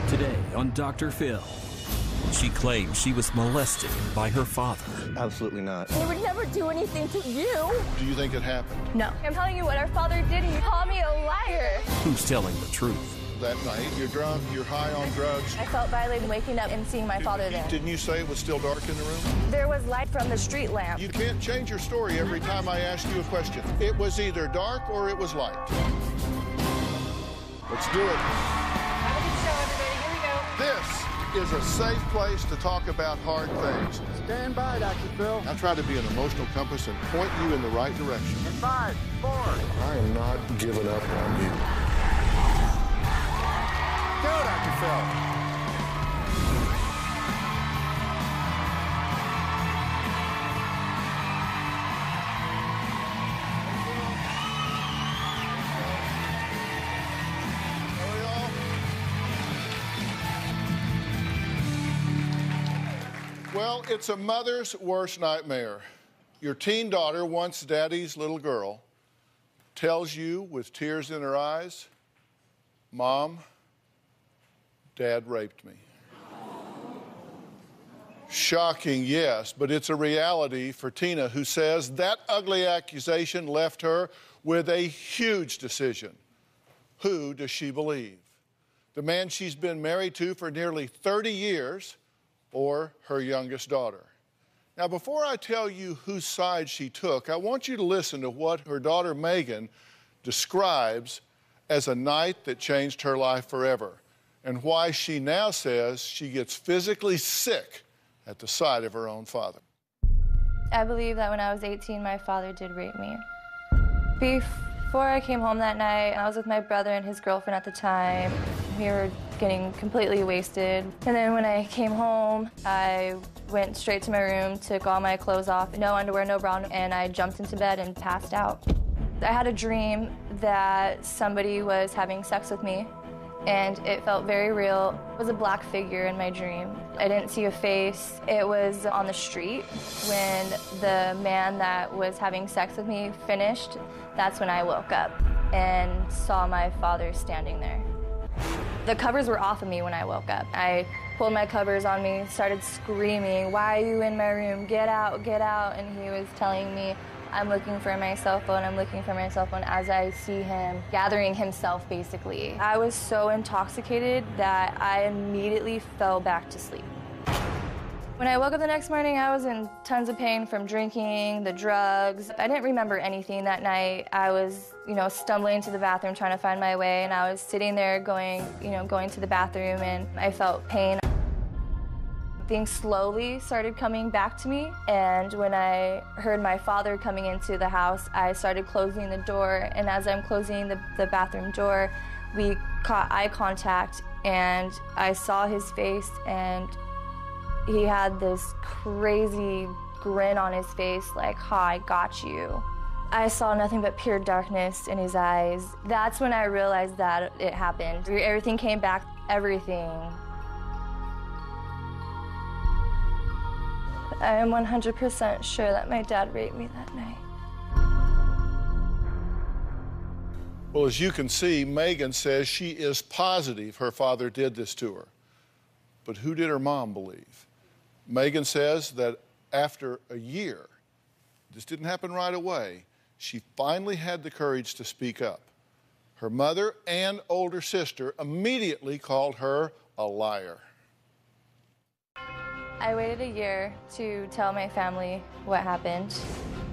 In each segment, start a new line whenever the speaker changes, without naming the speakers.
Today on Dr. Phil. She claims she was molested by her father.
Absolutely not.
He would never do anything to you.
Do you think it happened?
No. I'm telling you what our father did. He called me a liar.
Who's telling the truth?
That night, you're drunk, you're high on drugs.
I felt violated waking up and seeing my father there.
Didn't you say it was still dark in the room?
There was light from the street lamp.
You can't change your story every time I ask you a question. It was either dark or it was light. Let's do it.
Have a good show, everybody. Here we go.
This is a safe place to talk about hard things.
Stand by, Dr. Phil.
I try to be an emotional compass and point you in the right direction.
5, 4.
I am not giving up on you.
Go, Dr. Phil.
Well, it's a mother's worst nightmare. Your teen daughter, once daddy's little girl, tells you with tears in her eyes, "Mom, Dad raped me." Shocking, yes, but it's a reality for Tina, who says that ugly accusation left her with a huge decision. Who does she believe? The man she's been married to for nearly 30 years, or her youngest daughter? Now, before I tell you whose side she took, I want you to listen to what her daughter Megan describes as a night that changed her life forever, and why she now says she gets physically sick at the sight of her own father.
I believe that when I was 18, my father did rape me. Before I came home that night, I was with my brother and his girlfriend at the time. We were getting completely wasted. And then when I came home, I went straight to my room, took all my clothes off, no underwear, no bra, and I jumped into bed and passed out. I had a dream that somebody was having sex with me, and it felt very real. It was a black figure in my dream. I didn't see a face. It was on the street. When the man that was having sex with me finished, that's when I woke up and saw my father standing there. The covers were off of me when I woke up. I pulled my covers on me, started screaming, "Why are you in my room? Get out, get out." And he was telling me, "I'm looking for my cell phone, I'm looking for my cell phone," as I see him gathering himself, basically. I was so intoxicated that I immediately fell back to sleep. When I woke up the next morning, I was in tons of pain from drinking, the drugs. I didn't remember anything that night. I was, stumbling to the bathroom trying to find my way, and I was sitting there going to the bathroom, and I felt pain. Things slowly started coming back to me, and when I heard my father coming into the house, I started closing the door, and as I'm closing the bathroom door, we caught eye contact, and I saw his face, and he had this crazy grin on his face, like, "Ha, I got you." I saw nothing but pure darkness in his eyes. That's when I realized that it happened. Everything came back, everything. I am 100% sure that my dad raped me that night.
Well, as you can see, Megan says she is positive her father did this to her. But who did her mom believe? Megan says that after a year, this didn't happen right away, she finally had the courage to speak up. Her mother and older sister immediately called her a liar.
I waited a year to tell my family what happened.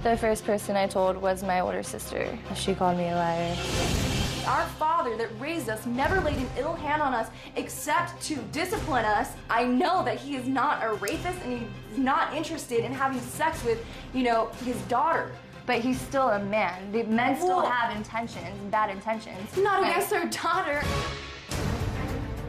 The first person I told was my older sister. She called me a liar.
Our father that raised us never laid an ill hand on us except to discipline us. I know that he is not a rapist and he's not interested in having sex with, his daughter.
But he's still a man. The men still have intentions, bad intentions.
Not against their daughter.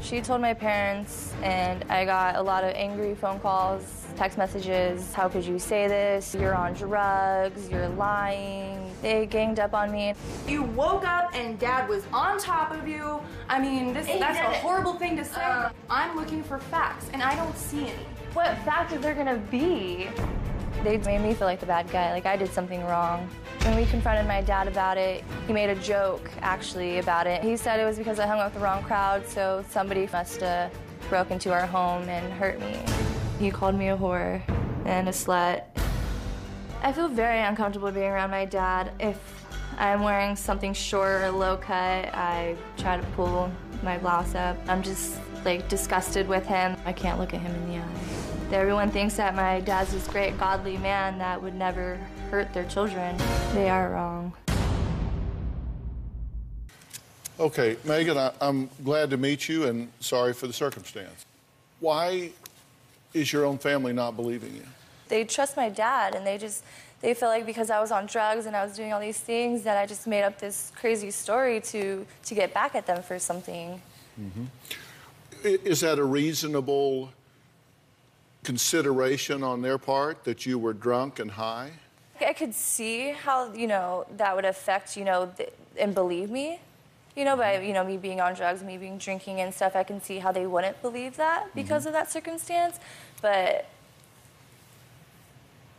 She told my parents, and I got a lot of angry phone calls, text messages. "How could you say this? You're on drugs, you're lying." They ganged up on me.
You woke up and Dad was on top of you. I mean, that's a horrible thing to say. I'm looking for facts, and I don't see any.
What facts are there gonna be? They made me feel like the bad guy, like I did something wrong. When we confronted my dad about it, he made a joke, actually, about it. He said it was because I hung out with the wrong crowd, so somebody must have broke into our home and hurt me. He called me a whore and a slut. I feel very uncomfortable being around my dad. If I'm wearing something short or low cut, I try to pull my blouse up. I'm just like disgusted with him. I can't look at him in the eye. Everyone thinks that my dad's this great godly man that would never hurt their children. They are wrong.
Okay, Megan, I'm glad to meet you and sorry for the circumstance. Why is your own family not believing you?
They trust my dad, and they feel like because I was on drugs and I was doing all these things that I just made up this crazy story to get back at them for something.
Mm-hmm. Is that a reasonable consideration on their part, that you were drunk and high?
I could see how, that would affect, and believe me, by, me being on drugs, me being drinking and stuff. I can see how they wouldn't believe that because of that circumstance. But,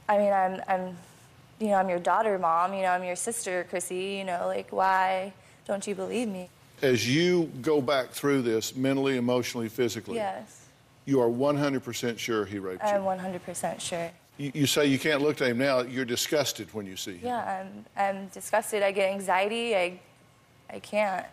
I mean, I'm your daughter, Mom. I'm your sister, Chrissy. Why don't you believe me?
As you go back through this mentally, emotionally, physically,
yes,
you are 100% sure he raped you?
I'm 100% sure.
You say you can't look at him now. You're disgusted when you see him.
Yeah, I'm disgusted. I get anxiety. I can't.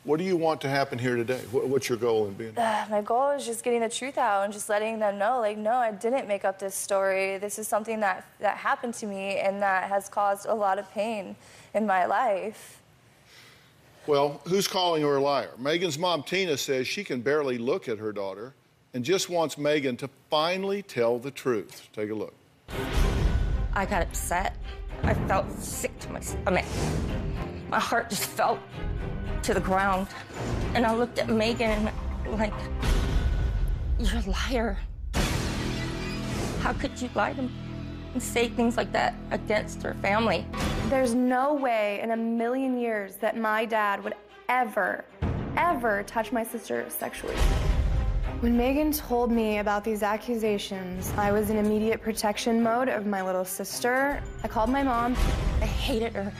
What do you want to happen here today? What's your goal in being here?
My goal is just getting the truth out and just letting them know, no, I didn't make up this story. This is something that happened to me and that has caused a lot of pain in my life.
Well, who's calling her a liar? Megan's mom, Tina, says she can barely look at her daughter and just wants Megan to finally tell the truth. Take a look.
I got upset. I felt sick to my stomach. My heart just fell to the ground. And I looked at Megan like, you're a liar. How could you lie to me and say things like that against her family?
There's no way in a million years that my dad would ever touch my sister sexually. When Megan told me about these accusations, I was in immediate protection mode of my little sister. I called my mom.
I hated her.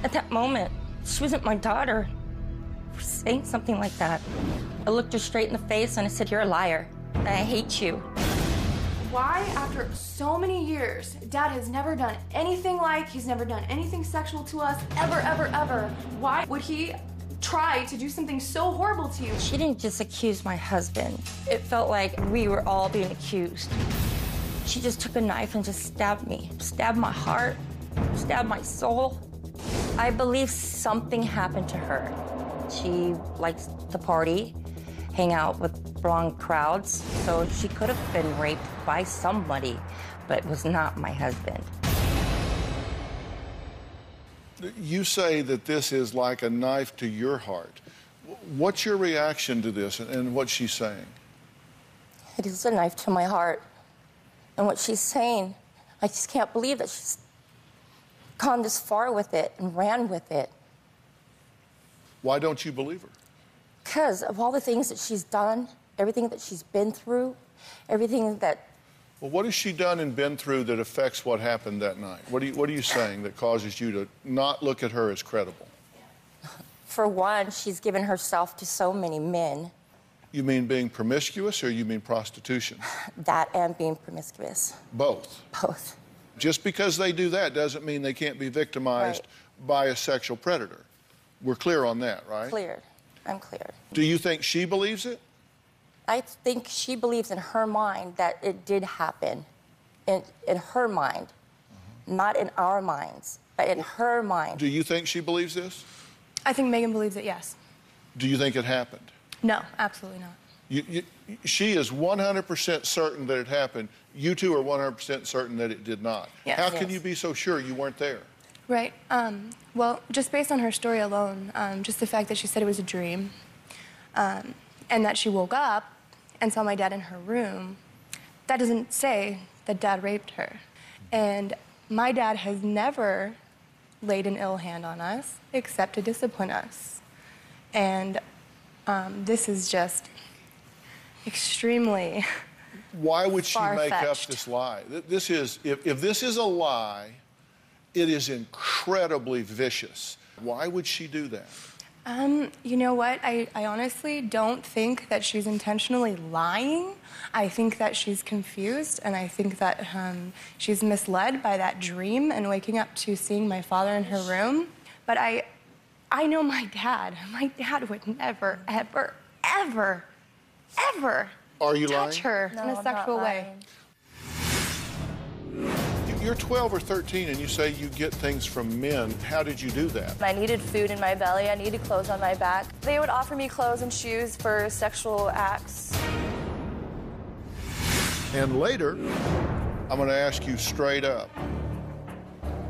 At that moment, she wasn't my daughter. For saying something like that. I looked her straight in the face and I said, you're a liar, and I hate you.
Why, after so many years, Dad has never done anything he's never done anything sexual to us, ever. Why would he try to do something so horrible to you?
She didn't just accuse my husband. It felt like we were all being accused. She just took a knife and just stabbed me. Stabbed my heart, stabbed my soul. I believe something happened to her. She likes to party, hang out with wrong crowds, so she could have been raped by somebody, but was not my husband.
You say that this is like a knife to your heart. What's your reaction to this and what she's saying?
It is a knife to my heart. And what she's saying, I just can't believe that she's gone this far with it and ran with it.
Why don't you believe her?
Because of all the things that she's done, everything that she's been through, everything that...
Well, what has she done and been through that affects what happened that night? What are you saying that causes you to not look at her as credible?
For one, she's given herself to so many men.
You mean being promiscuous or you mean prostitution?
That and being promiscuous.
Both?
Both.
Just because they do that doesn't mean they can't be victimized by a sexual predator. We're clear on that, right?
Cleared. I'm clear.
Do you think she believes it?
I think she believes in her mind that it did happen. In her mind. Not in our minds, but in her mind.
Do you think she believes this?
I think Megan believes it, yes.
Do you think it happened?
No, absolutely not.
She is 100% certain that it happened. You two are 100% certain that it did not.
Yes.
How can you be so sure you weren't there?
Right. Well, just based on her story alone, just the fact that she said it was a dream, and that she woke up and saw my dad in her room, that doesn't say that Dad raped her. And my dad has never laid an ill hand on us except to discipline us. And this is just extremely
Why would she make up
Far-fetched.
this lie? This is, if this is a lie, it is incredibly vicious. Why would she do that?
You know what? I honestly don't think that she's intentionally lying. I think that she's confused, and I think that she's misled by that dream and waking up to seeing my father in her room. But I know my dad. My dad would never, ever, ever, ever
Are you
touch
lying?
her
No,
in a
I'm
sexual
not
way.
lying.
You're 12 or 13 and you say you get things from men. How did you do that?
I needed food in my belly. I needed clothes on my back. They would offer me clothes and shoes for sexual acts.
And later, I'm going to ask you straight up,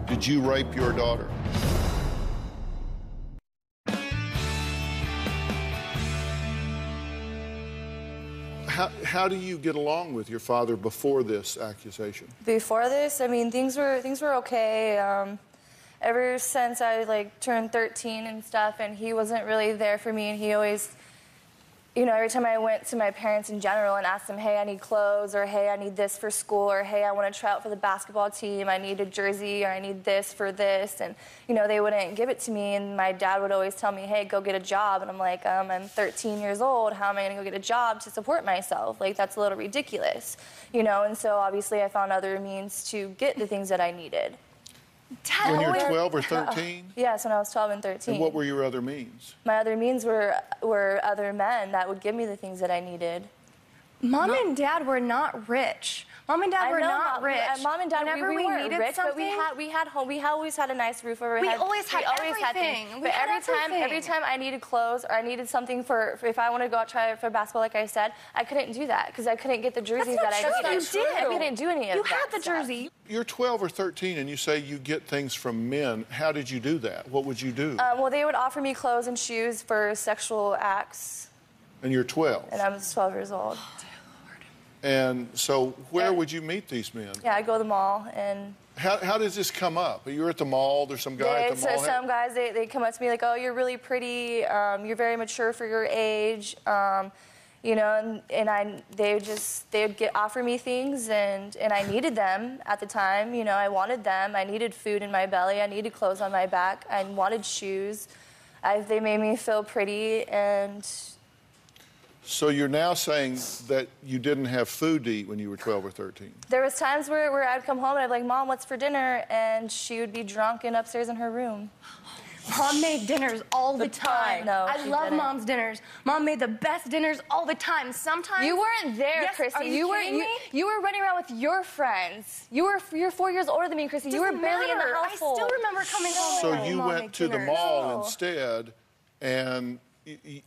did you rape your daughter? How do you get along with your father before this accusation?
Before this, I mean, things were okay. Ever since I turned 13 and stuff, and he wasn't really there for me, and he always, you know, every time I went to my parents in general and asked them, hey, I need clothes, or hey, I need this for school, or hey, I want to try out for the basketball team, I need a jersey, or I need this for this, and, you know, they wouldn't give it to me, and my dad would always tell me, hey, go get a job, and I'm like, I'm 13 years old, how am I going to go get a job to support myself? Like, that's a little ridiculous, you know, and so obviously I found other means to get the things that I needed.
Dad,
When you're
always-
12 or 13?
Yes, when I was 12 and 13.
And what were your other means?
My other means were other men that would give me the things that I needed.
Mom and Dad were not rich. Mom and Dad were not rich.
Mom and Dad,
Whenever
we weren't
needed
rich, but
something,
we always had a nice roof over our
We
head.
always had everything.
things.
We
But
had
every
everything.
time I needed clothes or I needed something for if I wanted to go out try for basketball, like I said, I couldn't do that because I couldn't get the jerseys that I needed.
That's not true.
I couldn't do any of
You
that.
had the
stuff.
jersey.
You're 12 or 13 and you say you get things from men. How did you do that? What would you do?
Well, they would offer me clothes and shoes for sexual acts,
And you're 12.
and I was 12 years old.
And so where would you meet these men?
Yeah, I go to the mall and.
How does this come up? You're at the mall, there's some guy at the mall.
Some guys, they come up to me like, oh, you're really pretty, you're very mature for your age, you know, and they would offer me things, and I needed them at the time, you know, I wanted them, I needed food in my belly, I needed clothes on my back, I wanted shoes, they made me feel pretty, and...
So you're now saying that you didn't have food to eat when you were 12 or 13?
There was times where I'd come home and I'd be like, Mom, what's for dinner? And she would be drunk and upstairs in her room.
Mom made dinners all the time.
No,
I
she
love
didn't.
Mom's dinners. Mom made the best dinners all the time. Sometimes
You weren't there,
Yes,
Chrissy.
Are you kidding me?
You were running around with your friends. You're 4 years older than me, Chrissy. You were
Doesn't
barely in the
matter.
household.
I still remember coming home.
So
and
you
Mom
went
made
to the
dinners.
mall
No.
instead and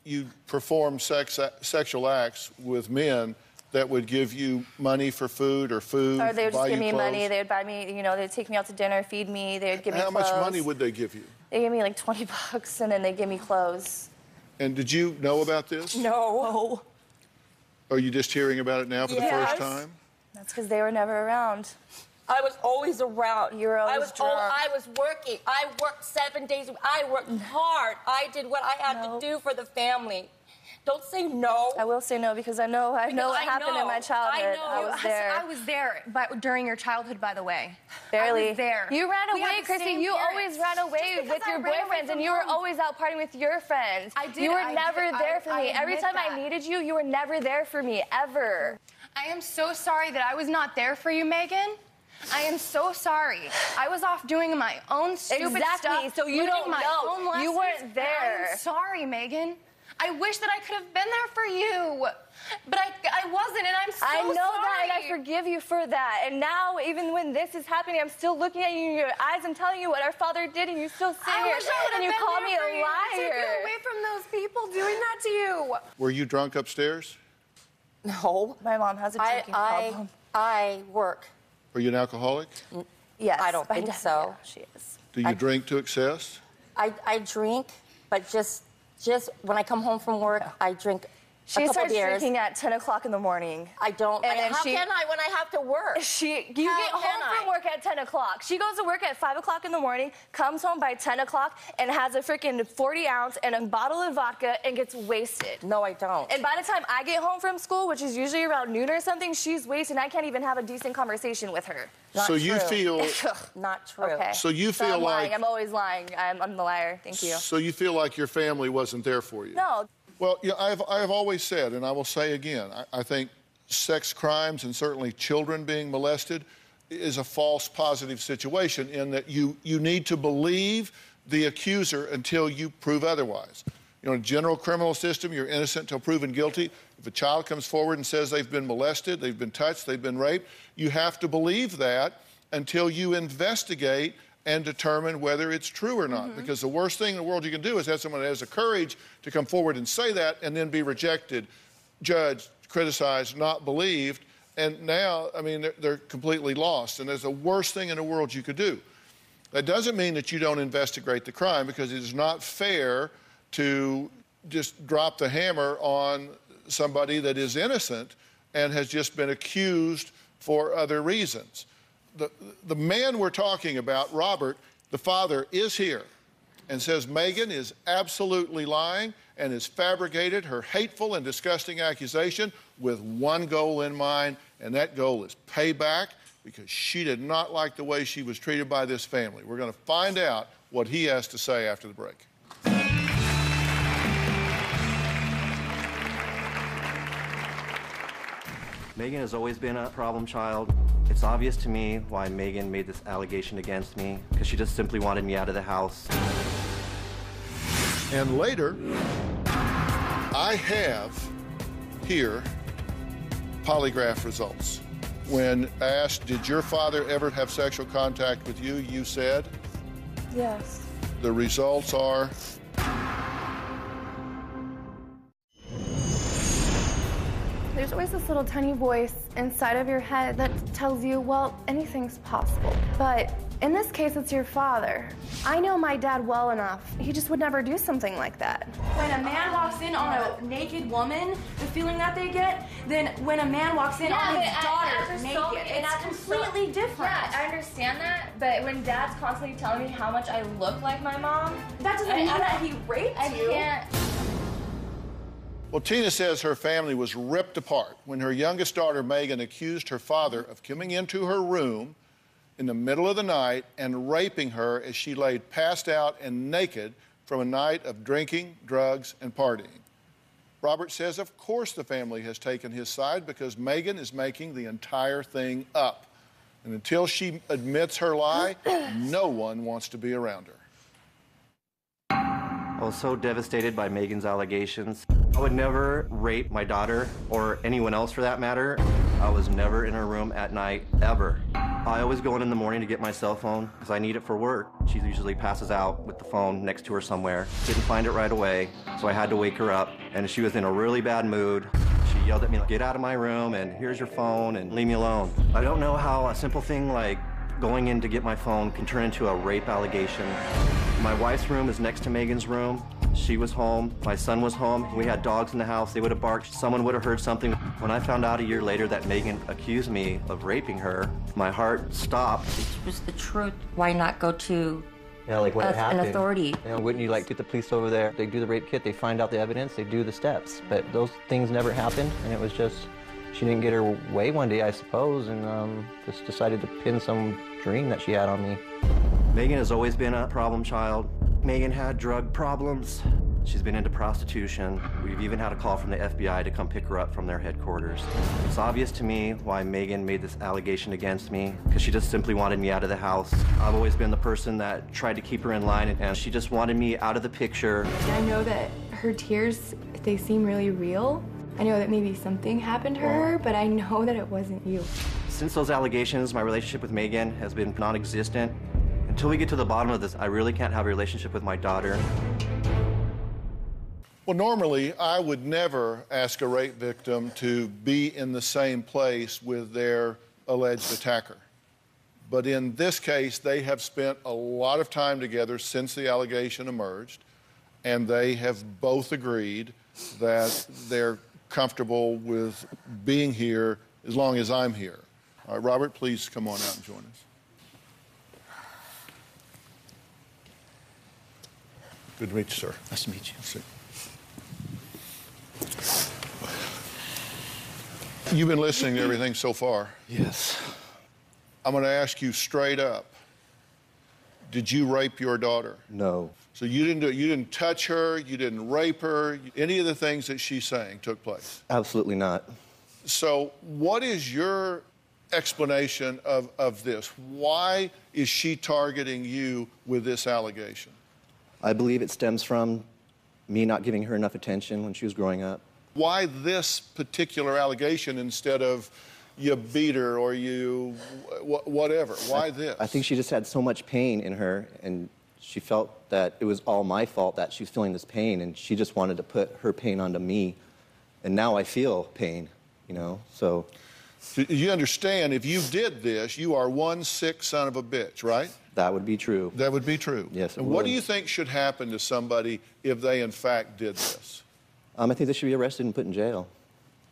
you performed sexual acts with men that would give you money for food or food,
Or they would just
buy
give
you
me
clothes?
money. They would buy me, you know, they'd take me out to dinner, feed me. They would give me
How
clothes.
much money would they give you?
They gave me like $20, and then they give me clothes.
And did you know about this?
No.
Are you just hearing about it now for the
Yes.
first time?
That's because they were never around.
I was always around.
You were always drunk.
I was working. I worked 7 days. I worked hard. I did what I had
No.
to do for the family. Don't say no.
I will say no because I know what
I
happened in
know.
my childhood.
I
I
know.
was there.
I was there during your childhood, by the way.
Barely.
I was there.
You ran
We had
away,
the
Chrissy.
same
You
parents.
always ran away
Just because
with your
I ran away
boyfriends,
from
and you were
home.
always out partying with your friends.
I did,
You were
I
never
did.
there for
I
me. Every
admit
time I
that.
needed you, you were never there for me, ever.
I am so sorry that I was not there for you, Megan. I am so sorry. I was off doing my own stupid
Exactly,
stuff.
so you
living
don't
my
know.
own lessons,
You weren't
and
there.
I am sorry, Megan. I wish that I could have been there for you. But I wasn't, and I'm so
I know that, and I
sorry.
forgive you for that. And now, even when this is happening, I'm still looking at you in your eyes and telling you what our father did, and you still sit
I
here
wish I would
and
have
you
been
call
there
me
for
a
you. I took you
liar.
away from those people doing that to you.
Were you drunk upstairs?
No.
My mom has a drinking problem.
I work.
Are you an alcoholic?
Yes,
I don't
by
think
definition,
so.
yeah, she is.
Do you drink to excess?
I drink, but just when I come home from work, I drink
She starts drinking at 10 o'clock in the morning.
I don't. How can I when I have to work?
You get home from work at 10 o'clock. She goes to work at 5 o'clock in the morning, comes home by 10 o'clock, and has a freaking 40-ounce and a bottle of vodka and gets wasted.
No, I don't.
And by the time I get home from school, which is usually around noon or something, she's wasted, and I can't even have a decent conversation with her.
Not
so
true.
you feel...
Not true.
Okay.
So you feel
I'm
like...
lying. I'm always lying. I'm the liar. Thank you.
So you feel like your family wasn't there for you?
No.
Well, yeah, I have always said, and I will say again, I think sex crimes and certainly children being molested is a false positive situation in that you need to believe the accuser until you prove otherwise. You know, in the general criminal system, you're innocent until proven guilty. If a child comes forward and says they've been molested, they've been touched, they've been raped, you have to believe that until you investigate and determine whether it's true or not. Because the worst thing in the world you can do is have someone that has the courage to come forward and say that and then be rejected, judged, criticized, not believed. And now, I mean, they're completely lost. And that's the worst thing in the world you could do. That doesn't mean that you don't investigate the crime, because it is not fair to just drop the hammer on somebody that is innocent and has just been accused for other reasons. The man we're talking about, Robert, the father, is here and says Megan is absolutely lying and has fabricated her hateful and disgusting accusation with one goal in mind, and that goal is payback, because she did not like the way she was treated by this family. We're going to find out what he has to say after the break.
Megan has always been a problem child. It's obvious to me why Megan made this allegation against me, because she just simply wanted me out of the house.
And later, I have here polygraph results. When asked, did your father ever have sexual contact with you, you said?
Yes.
The results are...
There's always this little tiny voice inside of your head that tells you, well, anything's possible. But in this case, it's your father. I know my dad well enough. He just would never do something like that. When a man walks in on a naked woman, the feeling that they get, then when a man walks in on his daughter naked, it's completely different.
Yeah, I understand that, but when Dad's constantly telling me how much I look like my mom,
that doesn't mean that he raped you.
I can't.
Well, Tina says her family was ripped apart when her youngest daughter, Megan, accused her father of coming into her room in the middle of the night and raping her as she laid passed out and naked from a night of drinking, drugs, and partying. Robert says, of course the family has taken his side, because Megan is making the entire thing up. And until she admits her lie, no one wants to be around her.
I was so devastated by Megan's allegations. I would never rape my daughter, or anyone else for that matter. I was never in her room at night, ever. I always go in the morning to get my cell phone, because I need it for work. She usually passes out with the phone next to her somewhere. Didn't find it right away, so I had to wake her up, and she was in a really bad mood. She yelled at me, get out of my room, and here's your phone, and leave me alone. I don't know how a simple thing like going in to get my phone can turn into a rape allegation. My wife's room is next to Megan's room. She was home, my son was home. We had dogs in the house, they would have barked, someone would have heard something. When I found out a year later that Megan accused me of raping her, my heart stopped.
It was the truth. Why not go to
like when it happened,
an authority?
You know, wouldn't you like to get the police over there? They do the rape kit, they find out the evidence, they do the steps. But those things never happened, and it was just, she didn't get her way one day, I suppose, and just decided to pin some dream that she had on me.
Megan has always been a problem child. Megan had drug problems. She's been into prostitution. We've even had a call from the FBI to come pick her up from their headquarters. It's obvious to me why Megan made this allegation against me, because she just simply wanted me out of the house. I've always been the person that tried to keep her in line, and she just wanted me out of the picture.
I know that her tears, they seem really real. I know that maybe something happened to her, but I know that it wasn't you.
Since those allegations, my relationship with Megan has been non-existent. Until we get to the bottom of this, I really can't have a relationship with my daughter.
Well, normally, I would never ask a rape victim to be in the same place with their alleged attacker. But in this case, they have spent a lot of time together since the allegation emerged, and they have both agreed that their comfortable with being here as long as I'm here. All right, Robert, please come on out and join us. Good to meet you, sir.
Nice to meet you.
You've been listening to everything so far.
Yes.
I'm going to ask you straight up. Did you rape your daughter?
No.
So you didn't do it. You didn't touch her. You didn't rape her. Any of the things that she's saying took place?
Absolutely not.
So what is your explanation of this? Why is she targeting you with this allegation?
I believe it stems from me not giving her enough attention when she was growing up.
Why this particular allegation instead of you beat her or you whatever? Why this?
I think she just had so much pain in her, and she felt that it was all my fault that she was feeling this pain, and she just wanted to put her pain onto me. And now I feel pain, you know, so.
You understand, if you did this, you are one sick son of a bitch, right?
That would be true.
That would be true.
Yes, it
and
would.
what do you think should happen to somebody if they, in fact, did this?
I think they should be arrested and put in jail.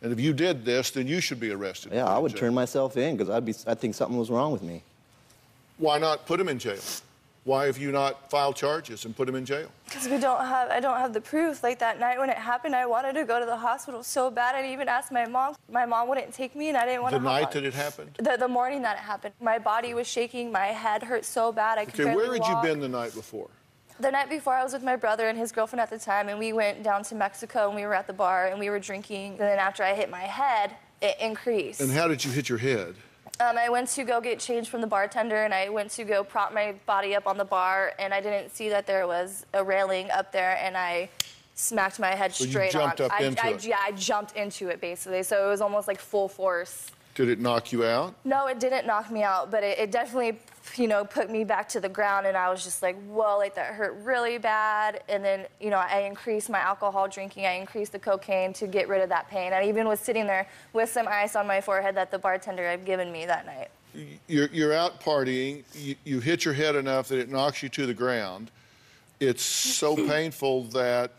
And if you did this, then you should be arrested.
Yeah, I would turn myself in because I think something was wrong with me.
Why not put him in jail? Why have you not filed charges and put him in jail?
Because I don't have the proof. Like that night when it happened, I wanted to go to the hospital so bad. I even asked my mom. My mom wouldn't take me, and I didn't want to.
The night that it happened?
The morning that it happened. My body was shaking. My head hurt so bad I could barely
where had
walk.
you been the night before?
The night before, I was with my brother and his girlfriend at the time, and we went down to Mexico, and we were at the bar, and we were drinking. And then after I hit my head, it increased.
And how did you hit your head?
I went to go get change from the bartender, and I went to go prop my body up on the bar, and I didn't see that there was a railing up there, and I smacked my head straight on.
You jumped up into it?
Yeah, I jumped into it, basically, so it was almost like full force.
Did it knock you out?
No, it didn't knock me out, but it definitely, you know, put me back to the ground, and I was just like, whoa, like that hurt really bad. And then, you know, I increased my alcohol drinking. I increased the cocaine to get rid of that pain. I even was sitting there with some ice on my forehead that the bartender had given me that night.
You're out partying. You hit your head enough that it knocks you to the ground. It's so painful that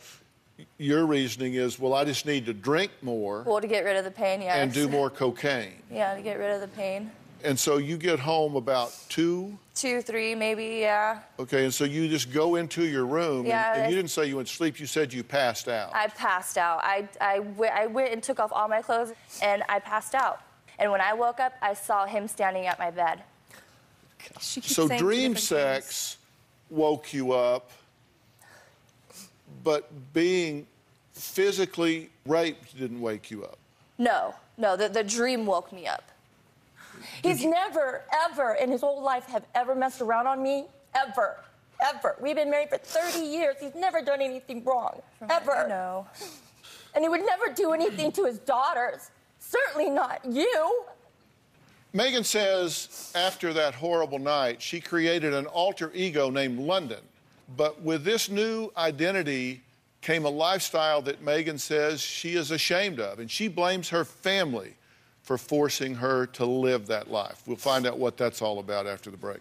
your reasoning is, well, I just need to drink more.
Well, to get rid of the pain, yes.
And do more cocaine.
Yeah, to get rid of the pain.
And so you get home about 2?
2, 3, maybe, yeah.
Okay, and so you just go into your room,
Yeah,
and you didn't say you went to sleep, you said you passed out.
I passed out. I went and took off all my clothes, and I passed out. And when I woke up, I saw him standing at my bed.
So dream sex woke you up, but being physically raped didn't wake you up.
No, the dream woke me up.
He's never, ever in his whole life have ever messed around on me. Ever. Ever. We've been married for 30 years. He's never done anything wrong. Ever.
No.
And he would never do anything to his daughters. Certainly not you.
Megan says after that horrible night, she created an alter ego named London. But with this new identity came a lifestyle that Megan says she is ashamed of, and she blames her family for forcing her to live that life. We'll find out what that's all about after the break.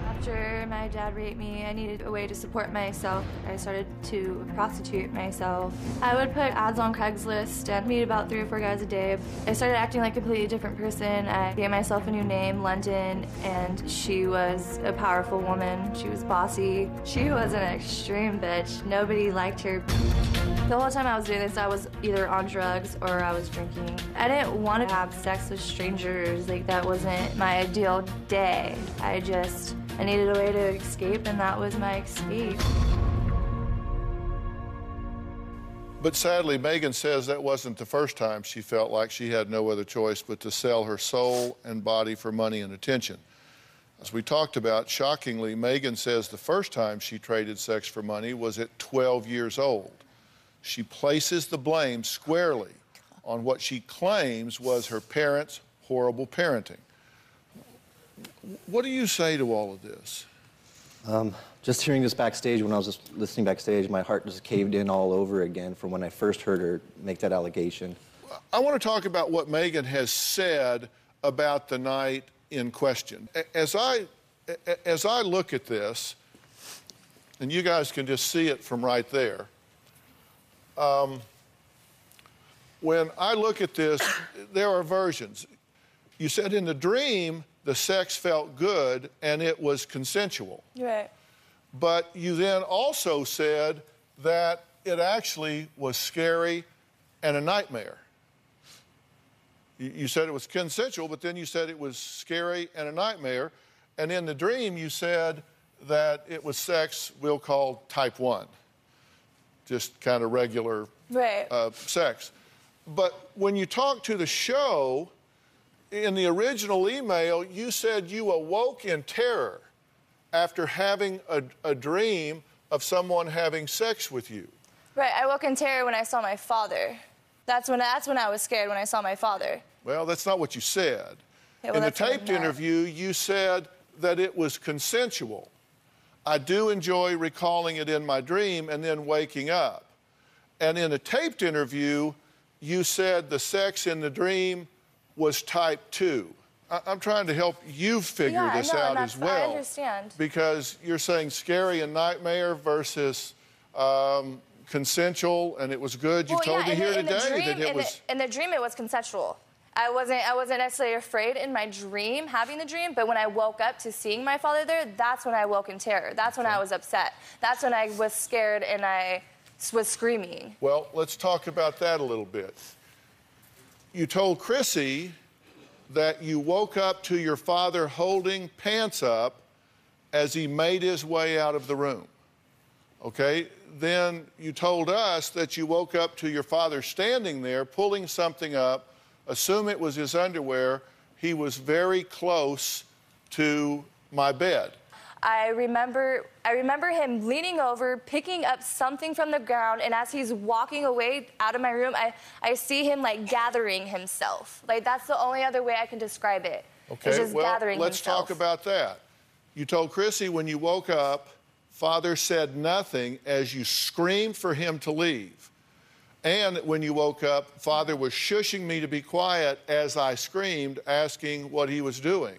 After my dad raped me, I needed a way to support myself. I started to prostitute myself. I would put ads on Craigslist and meet about 3 or 4 guys a day. I started acting like a completely different person. I gave myself a new name, London, and she was a powerful woman. She was bossy. She was an extreme bitch. Nobody liked her. The whole time I was doing this, I was either on drugs or I was drinking. I didn't want to have sex with strangers. Like, that wasn't my ideal day. I needed a way to escape, and that was my escape.
But sadly, Megan says that wasn't the first time she felt like she had no other choice but to sell her soul and body for money and attention. As we talked about, shockingly, Megan says the first time she traded sex for money was at 12 years old. She places the blame squarely on what she claims was her parents' horrible parenting. What do you say to all of this?
Just hearing this backstage, when I was just listening backstage, my heart just caved in all over again from when I first heard her make that allegation.
I want to talk about what Megan has said about the night in question. As I as I look at this, and you guys can just see it from right there, when I look at this, there are versions. You said in the dream, the sex felt good and it was consensual.
Right.
But you then also said that it actually was scary and a nightmare. You said it was consensual, but then you said it was scary and a nightmare. And in the dream, you said that it was sex we'll call type 1, just kind of regular sex. But when you talk to the show, in the original email, you said you awoke in terror after having a dream of someone having sex with you.
Right, I woke in terror when I saw my father. That's when I was scared, when I saw my father.
Well, that's not what you said.
Yeah, well,
in the
that's what I
taped
meant.
interview, you said that it was consensual. I do enjoy recalling it in my dream and then waking up. And in a taped interview, you said the sex in the dream was type 2. I'm trying to help you figure this out as well.
I understand.
Because you're saying scary and nightmare versus consensual, and it was good. You told me here today that it was...
In the dream, it was consensual. I wasn't necessarily afraid in my dream, having the dream, but when I woke up to seeing my father there, that's when I woke in terror. That's when I was upset. That's when I was scared and I was screaming.
Well, let's talk about that a little bit. You told Chrissy that you woke up to your father holding pants up as he made his way out of the room. Okay? Then you told us that you woke up to your father standing there, pulling something up, assume it was his underwear. He was very close to my bed.
I remember him leaning over, picking up something from the ground, and as he's walking away out of my room, I see him like gathering himself. Like that's the only other way I can describe it.
Okay,
it's just gathering
let's
himself.
talk about that. You told Chrissy when you woke up, Father said nothing as you screamed for him to leave. And when you woke up, Father was shushing me to be quiet as I screamed, asking what he was doing.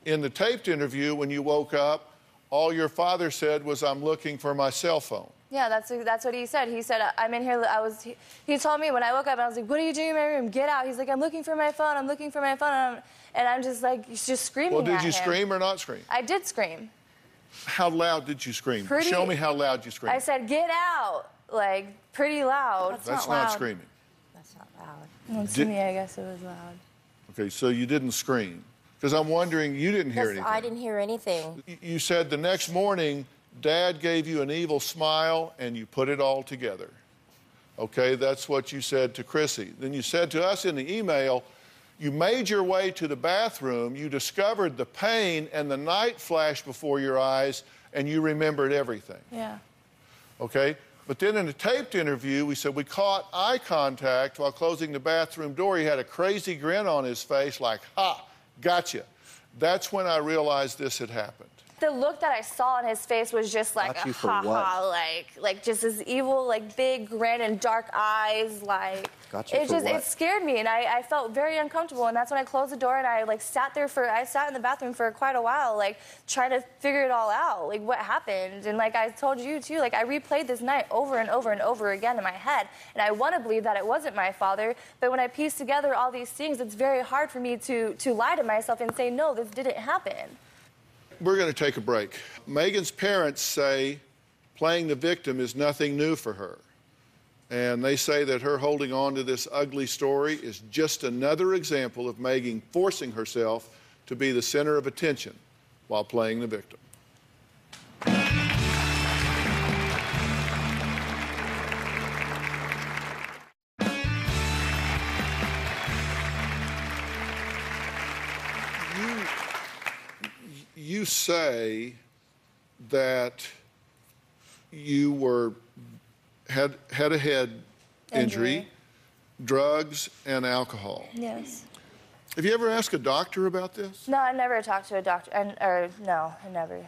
In the taped interview, when you woke up, all your father said was, I'm looking for my cell phone.
Yeah, that's what he said. He said, I'm in here. He told me when I woke up, I was like, what are you doing in my room? Get out. He's like, I'm looking for my phone. I'm looking for my phone. And I'm just like, just screaming at him.
Well, did you scream or not scream?
I did scream.
How loud did you scream? Show me how loud you screamed.
I said, get out, like, pretty loud.
That's not screaming.
That's not loud.
Well, to me, I guess it was loud.
Okay, so you didn't scream. Because I'm wondering, you didn't hear anything.
I didn't hear anything.
You said the next morning, Dad gave you an evil smile and you put it all together. Okay, that's what you said to Chrissy. Then you said to us in the email, you made your way to the bathroom, you discovered the pain and the night flashed before your eyes and you remembered everything.
Yeah.
Okay? But then in a taped interview, we said we caught eye contact while closing the bathroom door. He had a crazy grin on his face like, ha, gotcha. That's when I realized this had happened.
The look that I saw on his face was just like a ha-ha, like just this evil, like big grin and dark eyes, like it scared me and I felt very uncomfortable, and that's when I closed the door and I like sat in the bathroom for quite a while, like trying to figure it all out, like what happened. And like I told you too, like I replayed this night over and over and over again in my head, and I want to believe that it wasn't my father, but when I piece together all these things, it's very hard for me to lie to myself and say, no, this didn't happen.
We're going to take a break. Megan's parents say playing the victim is nothing new for her. And they say that her holding on to this ugly story is just another example of Megan forcing herself to be the center of attention while playing the victim. You say that you had a head injury, drugs, and alcohol.
Yes.
Have you ever asked a doctor about this?
No, I never talked to a doctor. No, I never.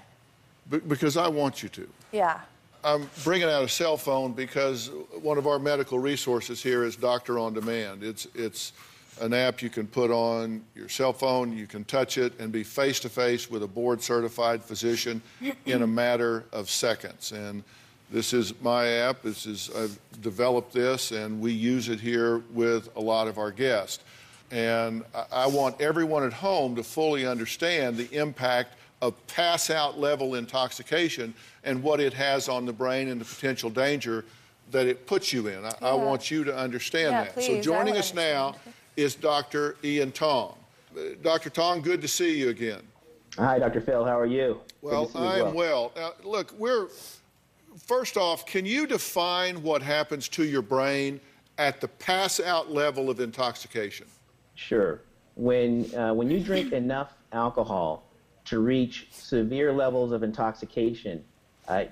Because I want you to.
Yeah.
I'm bringing out a cell phone because one of our medical resources here is Doctor on Demand. It's an app you can put on your cell phone. You can touch it and be face-to-face with a board-certified physician in a matter of seconds. And this is my app. I've developed this, and we use it here with a lot of our guests. And I want everyone at home to fully understand the impact of pass-out level intoxication and what it has on the brain and the potential danger that it puts you in. I want you to understand that.
Please,
so joining us now is Dr. Ian Tong. Dr. Tong, good to see you again.
Hi, Dr. Phill. How are you?
Well, I am well. Now, look, first off, can you define what happens to your brain at the pass-out level of intoxication?
Sure. When you drink enough alcohol to reach severe levels of intoxication,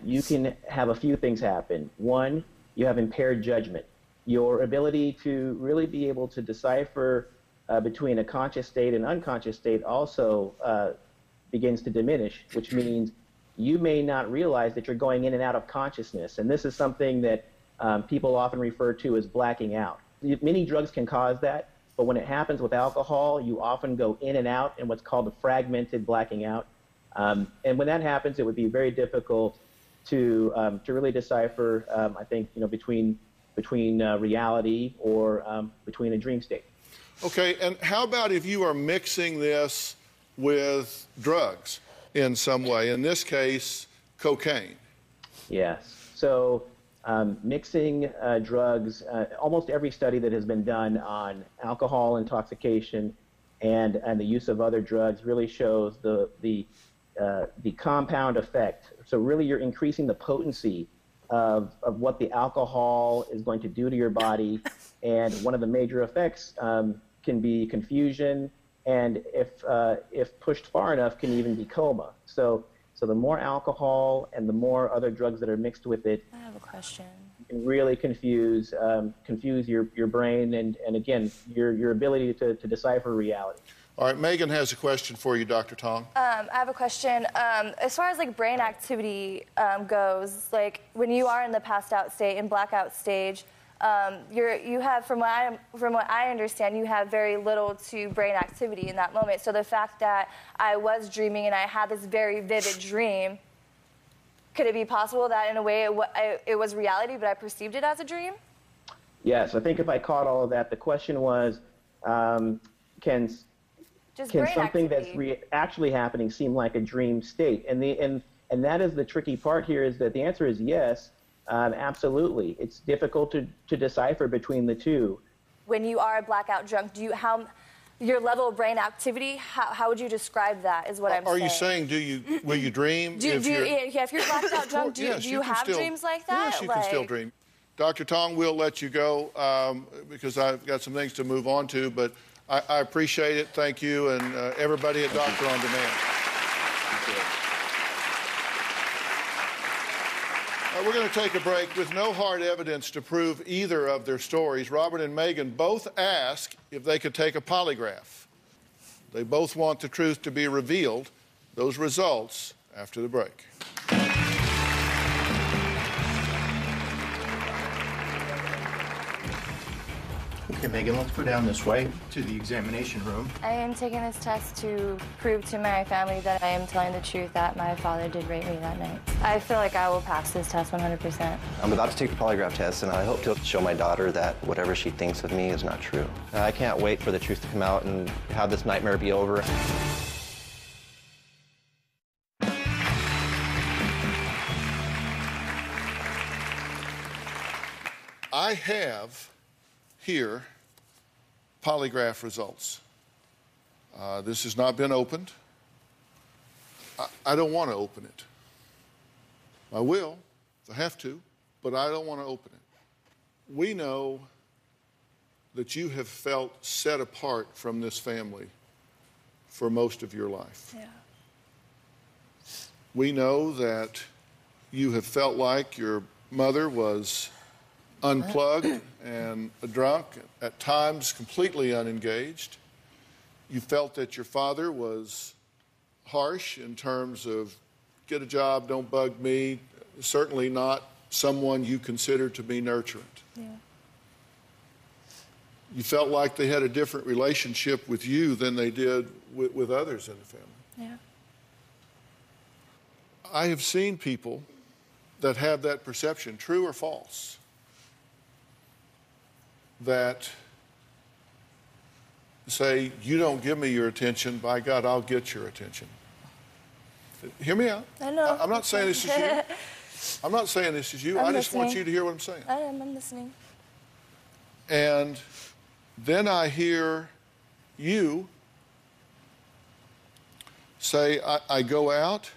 you can have a few things happen. One, you have impaired judgment. Your ability to really be able to decipher between a conscious state and unconscious state also begins to diminish, which means you may not realize that you're going in and out of consciousness. And this is something that people often refer to as blacking out. Many drugs can cause that, but when it happens with alcohol, you often go in and out in what's called a fragmented blacking out. And when that happens, it would be very difficult to really decipher, I think, between reality or between a dream state.
Okay, and how about if you are mixing this with drugs in some way, in this case, cocaine? Yes.
So mixing drugs, almost every study that has been done on alcohol intoxication and the use of other drugs really shows the compound effect. So really you're increasing the potency of what the alcohol is going to do to your body, and one of the major effects can be confusion, and if pushed far enough, can even be coma. So the more alcohol and the more other drugs that are mixed with it,
I have a question.
Can really confuse your brain and again your ability to decipher reality.
All right, Megan has a question for you, Dr. Tong. I
have a question. As far as like brain activity goes, like when you are in the passed out state, in blackout stage, you have, from what I understand, you have very little to brain activity in that moment. So the fact that I was dreaming and I had this very vivid dream, could it be possible that in a way it was reality, but I perceived it as a dream?
Yes, I think if I caught all of that, the question was, can something that's actually happening seem like a dream state? And that is the tricky part here, is that the answer is yes, absolutely. It's difficult to decipher between the two.
When you are blackout drunk, your level of brain activity, how would you describe that, is what I'm saying.
Are you saying, will you dream?
If you're blacked out drunk, do you have dreams like that?
Yes, you can still dream. Dr. Tong, we'll let you go because I've got some things to move on to, but I appreciate it. Thank you, and everybody at Doctor on Demand. We're going to take a break. With no hard evidence to prove either of their stories, Robert and Megan both ask if they could take a polygraph. They both want the truth to be revealed. Those results after the break.
Okay, Megan, let's go down this way to the examination room.
I am taking this test to prove to my family that I am telling the truth, that my father did rape me that night. I feel like I will pass this test 100%.
I'm about to take the polygraph test, and I hope to show my daughter that whatever she thinks of me is not true. I can't wait for the truth to come out and have this nightmare be over.
I have here polygraph results. This has not been opened. I don't want to open it. I will if I have to, but I don't want to open it. We know that you have felt set apart from this family for most of your life.
Yeah.
We know that you have felt like your mother was unplugged and drunk, at times completely unengaged. You felt that your father was harsh in terms of get a job, don't bug me, certainly not someone you consider to be nurturant.
Yeah.
You felt like they had a different relationship with you than they did with others in the family.
Yeah.
I have seen people that have that perception, true or false, that say, you don't give me your attention, by God, I'll get your attention. Hear me out.
I know.
I'm not saying this is you. I'm not saying this is you. I just want you to hear what I'm saying.
I'm listening.
And then I hear you say, I go out,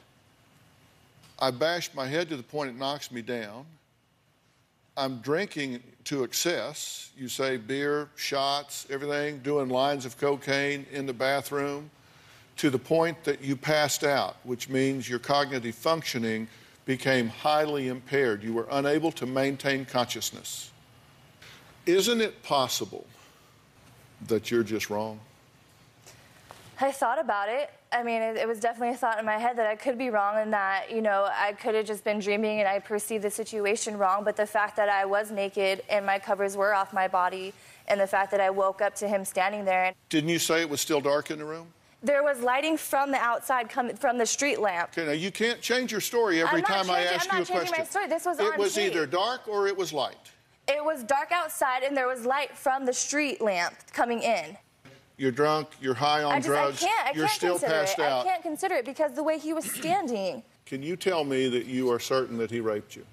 I bash my head to the point it knocks me down. I'm drinking to excess. You say beer, shots, everything, doing lines of cocaine in the bathroom to the point that you passed out, which means your cognitive functioning became highly impaired. You were unable to maintain consciousness. Isn't it possible that you're just wrong?
I thought about it. I mean, it was definitely a thought in my head that I could be wrong and that, you know, I could have just been dreaming and I perceived the situation wrong. But the fact that I was naked and my covers were off my body and the fact that I woke up to him standing there.
Didn't you say it was still dark in the room?
There was lighting from the outside coming from the street lamp.
Okay, now you can't change your story every time I ask you a question.
I'm not changing my story. This was on
It was
tape.
either dark or it was light.
It was dark outside and there was light from the street lamp coming in.
You're drunk, you're high on drugs, you're still passed out.
I can't consider it because the way he was standing.
Can you tell me that you are certain that he raped you?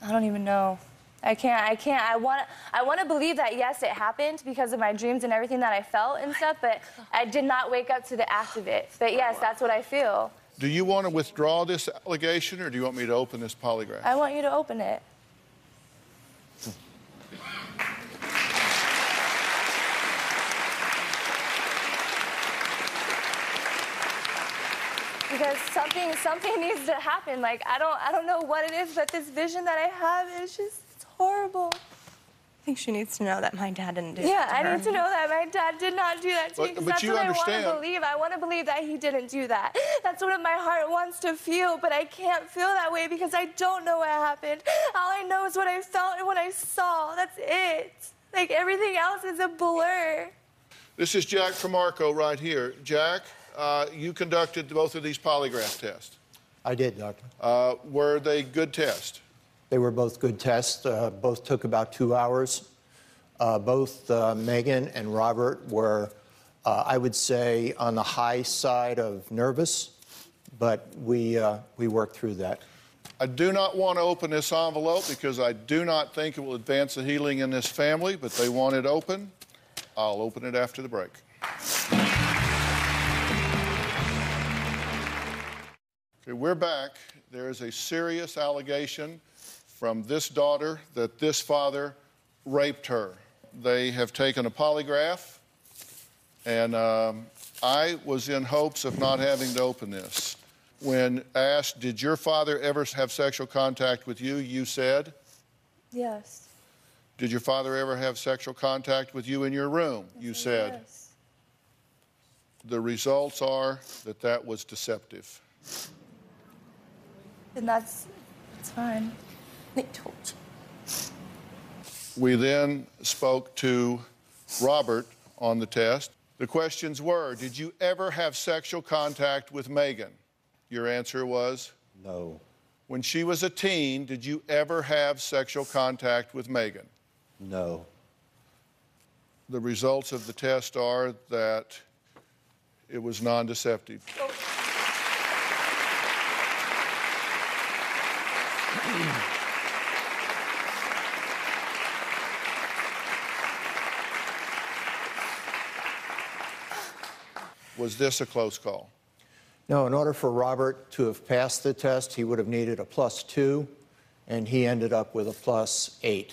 I don't even know. I can't. I want to believe that, yes, it happened because of my dreams and everything that I felt and stuff, but I did not wake up to the act of it. But yes, that's what I feel.
Do you want to withdraw this allegation or do you want me to open this polygraph?
I want you to open it. Because something needs to happen. Like, I don't know what it is, but this vision that I have is just, it's horrible.
I think she needs to know that my dad didn't do that.
Yeah, I need to know that my dad did not do that to me, because that's what I want to believe. I want to believe that he didn't do that. That's what my heart wants to feel, but I can't feel that way because I don't know what happened. All I know is what I felt and what I saw. That's it. Like, everything else is a blur.
This is Jack from Arco right here. Jack, you conducted both of these polygraph tests.
I did, Doctor.
Were they good tests?
They were both good tests. Both took about 2 hours. Both Megan and Robert were, I would say, on the high side of nervous, but we worked through that.
I do not want to open this envelope because I do not think it will advance the healing in this family, but they want it open. I'll open it after the break. Okay, we're back. There is a serious allegation from this daughter that this father raped her. They have taken a polygraph, and I was in hopes of not having to open this. When asked, did your father ever have sexual contact with you, you said?
Yes.
Did your father ever have sexual contact with you in your room? You said.
Yes.
The results are that that was deceptive.
And that's fine. They told you.
We then spoke to Robert on the test. The questions were, did you ever have sexual contact with Megan? Your answer was?
No.
When she was a teen, did you ever have sexual contact with Megan?
No.
The results of the test are that it was non-deceptive. Was this a close call?
No, in order for Robert to have passed the test, he would have needed a +2, and he ended up with a +8.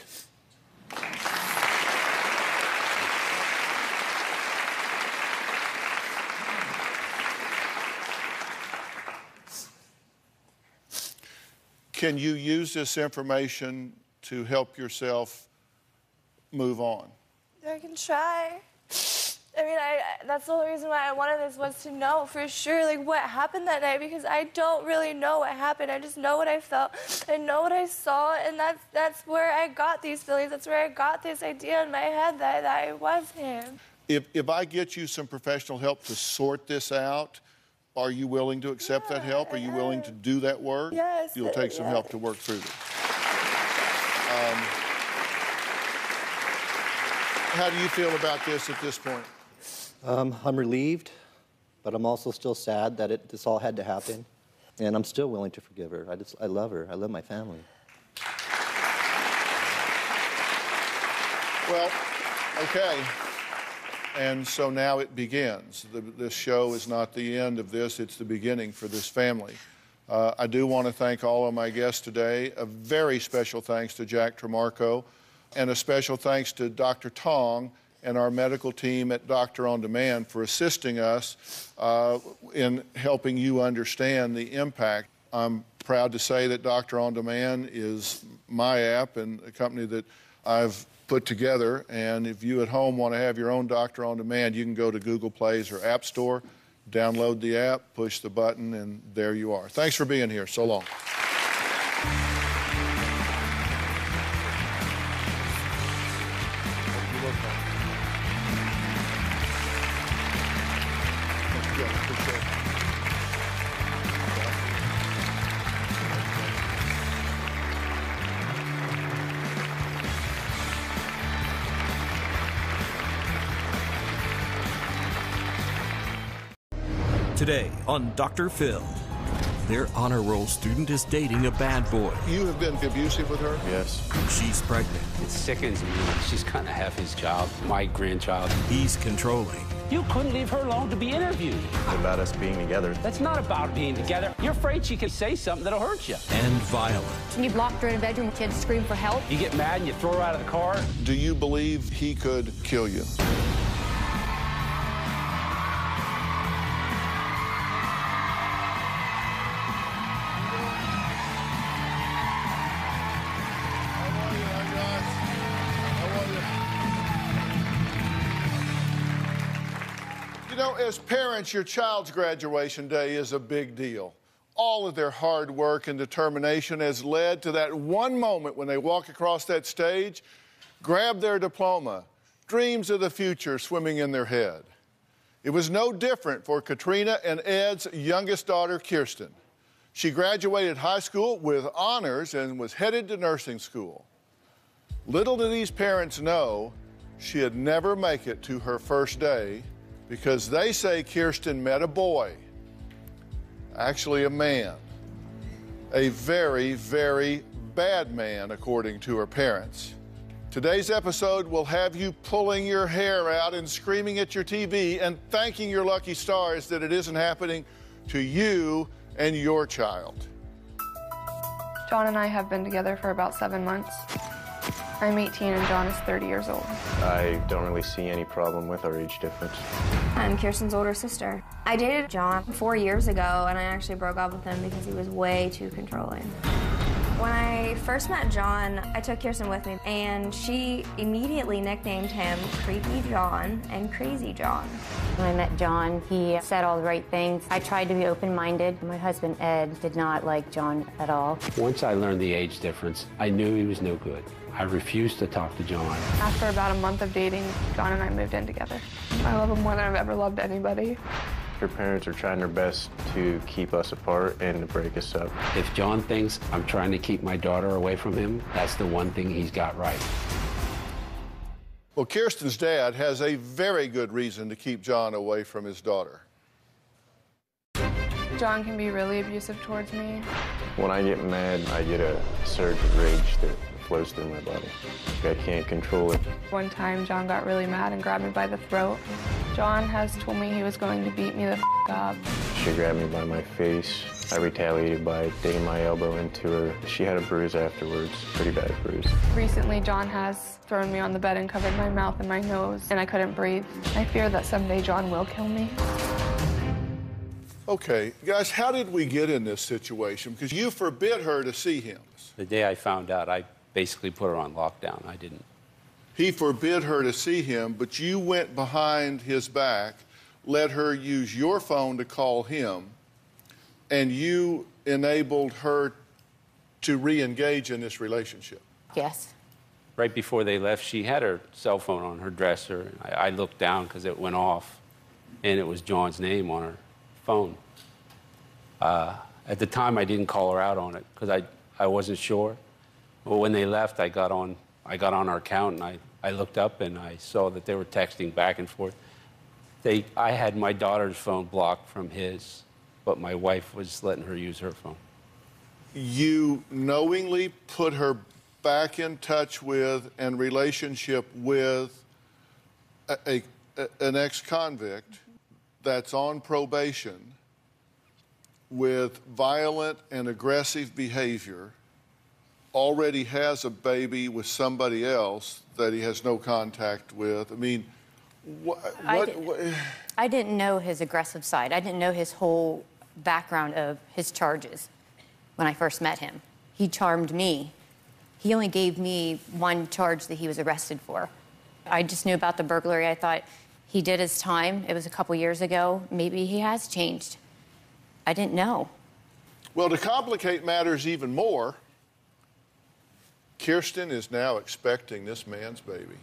Can you use this information to help yourself move on?
I can try. I mean, that's the whole reason why I wanted this, was to know for sure, like, what happened that night, because I don't really know what happened. I just know what I felt. I know what I saw, and that's where I got these feelings. That's where I got this idea in my head that it was him.
If I get you some professional help to sort this out, are you willing to accept that help? Are you willing to do that work?
Yes.
You'll take some help to work through this. How do you feel about this at this point?
I'm relieved, but I'm also still sad that this all had to happen. And I'm still willing to forgive her. I love her. I love my family.
Well, okay. And so now it begins. This show is not the end of this, it's the beginning for this family. I do want to thank all of my guests today. A very special thanks to Jack Tremarco, and a special thanks to Dr. Tong and our medical team at Doctor On Demand for assisting us in helping you understand the impact. I'm proud to say that Doctor On Demand is my app and a company that I've put together, and if you at home want to have your own Doctor On Demand, you can go to Google Plays or App Store, download the app, push the button, and there you are. Thanks for being here. So long.
Today on Dr. Phill, their honor roll student is dating a bad boy.
You have been abusive with her?
Yes.
She's pregnant.
It sickens me. She's kind of half his child, my grandchild.
He's controlling.
You couldn't leave her alone to be interviewed.
It's about us being together.
That's not about being together. You're afraid she could say something that'll hurt you.
And violent.
You locked her in a bedroom, kids scream for help.
You get mad and you throw her out of the car.
Do you believe he could kill you? You know, as parents, your child's graduation day is a big deal. All of their hard work and determination has led to that one moment when they walk across that stage, grab their diploma, dreams of the future swimming in their head. It was no different for Katrina and Ed's youngest daughter, Kirsten. She graduated high school with honors and was headed to nursing school. Little did these parents know she'd never make it to her first day, because they say Kirsten met a boy, actually a man, a very, very bad man, according to her parents. Today's episode will have you pulling your hair out and screaming at your TV and thanking your lucky stars that it isn't happening to you and your child.
John and I have been together for about 7 months. I'm 18 and John is 30 years old.
I don't really see any problem with our age difference.
I'm Kirsten's older sister. I dated John 4 years ago, and I actually broke up with him because he was way too controlling. When I first met John, I took Kirsten with me, and she immediately nicknamed him Creepy John and Crazy John.
When I met John, he said all the right things. I tried to be open-minded. My husband, Ed, did not like John at all.
Once I learned the age difference, I knew he was no good. I refused to talk to John.
After about a month of dating, John and I moved in together. I love him more than I've ever loved anybody.
Her parents are trying their best to keep us apart and to break us up.
If John thinks I'm trying to keep my daughter away from him, that's the one thing he's got right.
Well, Kirsten's dad has a very good reason to keep John away from his daughter.
John can be really abusive towards me.
When I get mad, I get a surge of rage that flows through my body. I can't control it.
One time, John got really mad and grabbed me by the throat. John has told me he was going to beat me the up.
She grabbed me by my face. I retaliated by digging my elbow into her. She had a bruise afterwards, pretty bad bruise.
Recently, John has thrown me on the bed and covered my mouth and my nose, and I couldn't breathe. I fear that someday John will kill me.
Okay, guys, how did we get in this situation? Because you forbid her to see him.
The day I found out, I basically put her on lockdown. I didn't
He forbid her to see him, but you went behind his back, let her use your phone to call him, and you enabled her to re-engage in this relationship.
Yes.
Right before they left, she had her cell phone on her dresser. I looked down because it went off, and it was John's name on her phone. At the time, I didn't call her out on it because I wasn't sure. But when they left, I got on our account, and I looked up, and I saw that they were texting back and forth. I had my daughter's phone blocked from his, but my wife was letting her use her phone.
You knowingly put her back in touch with and relationship with an ex-convict that's on probation with violent and aggressive behavior, already has a baby with somebody else that he has no contact with. I mean,
I didn't know his aggressive side. I didn't know his whole background of his charges when I first met him. He charmed me. He only gave me one charge that he was arrested for. I just knew about the burglary. I thought he did his time. It was a couple years ago. Maybe he has changed. I didn't know.
Well, to complicate matters even more, Kirsten is now expecting this man's baby.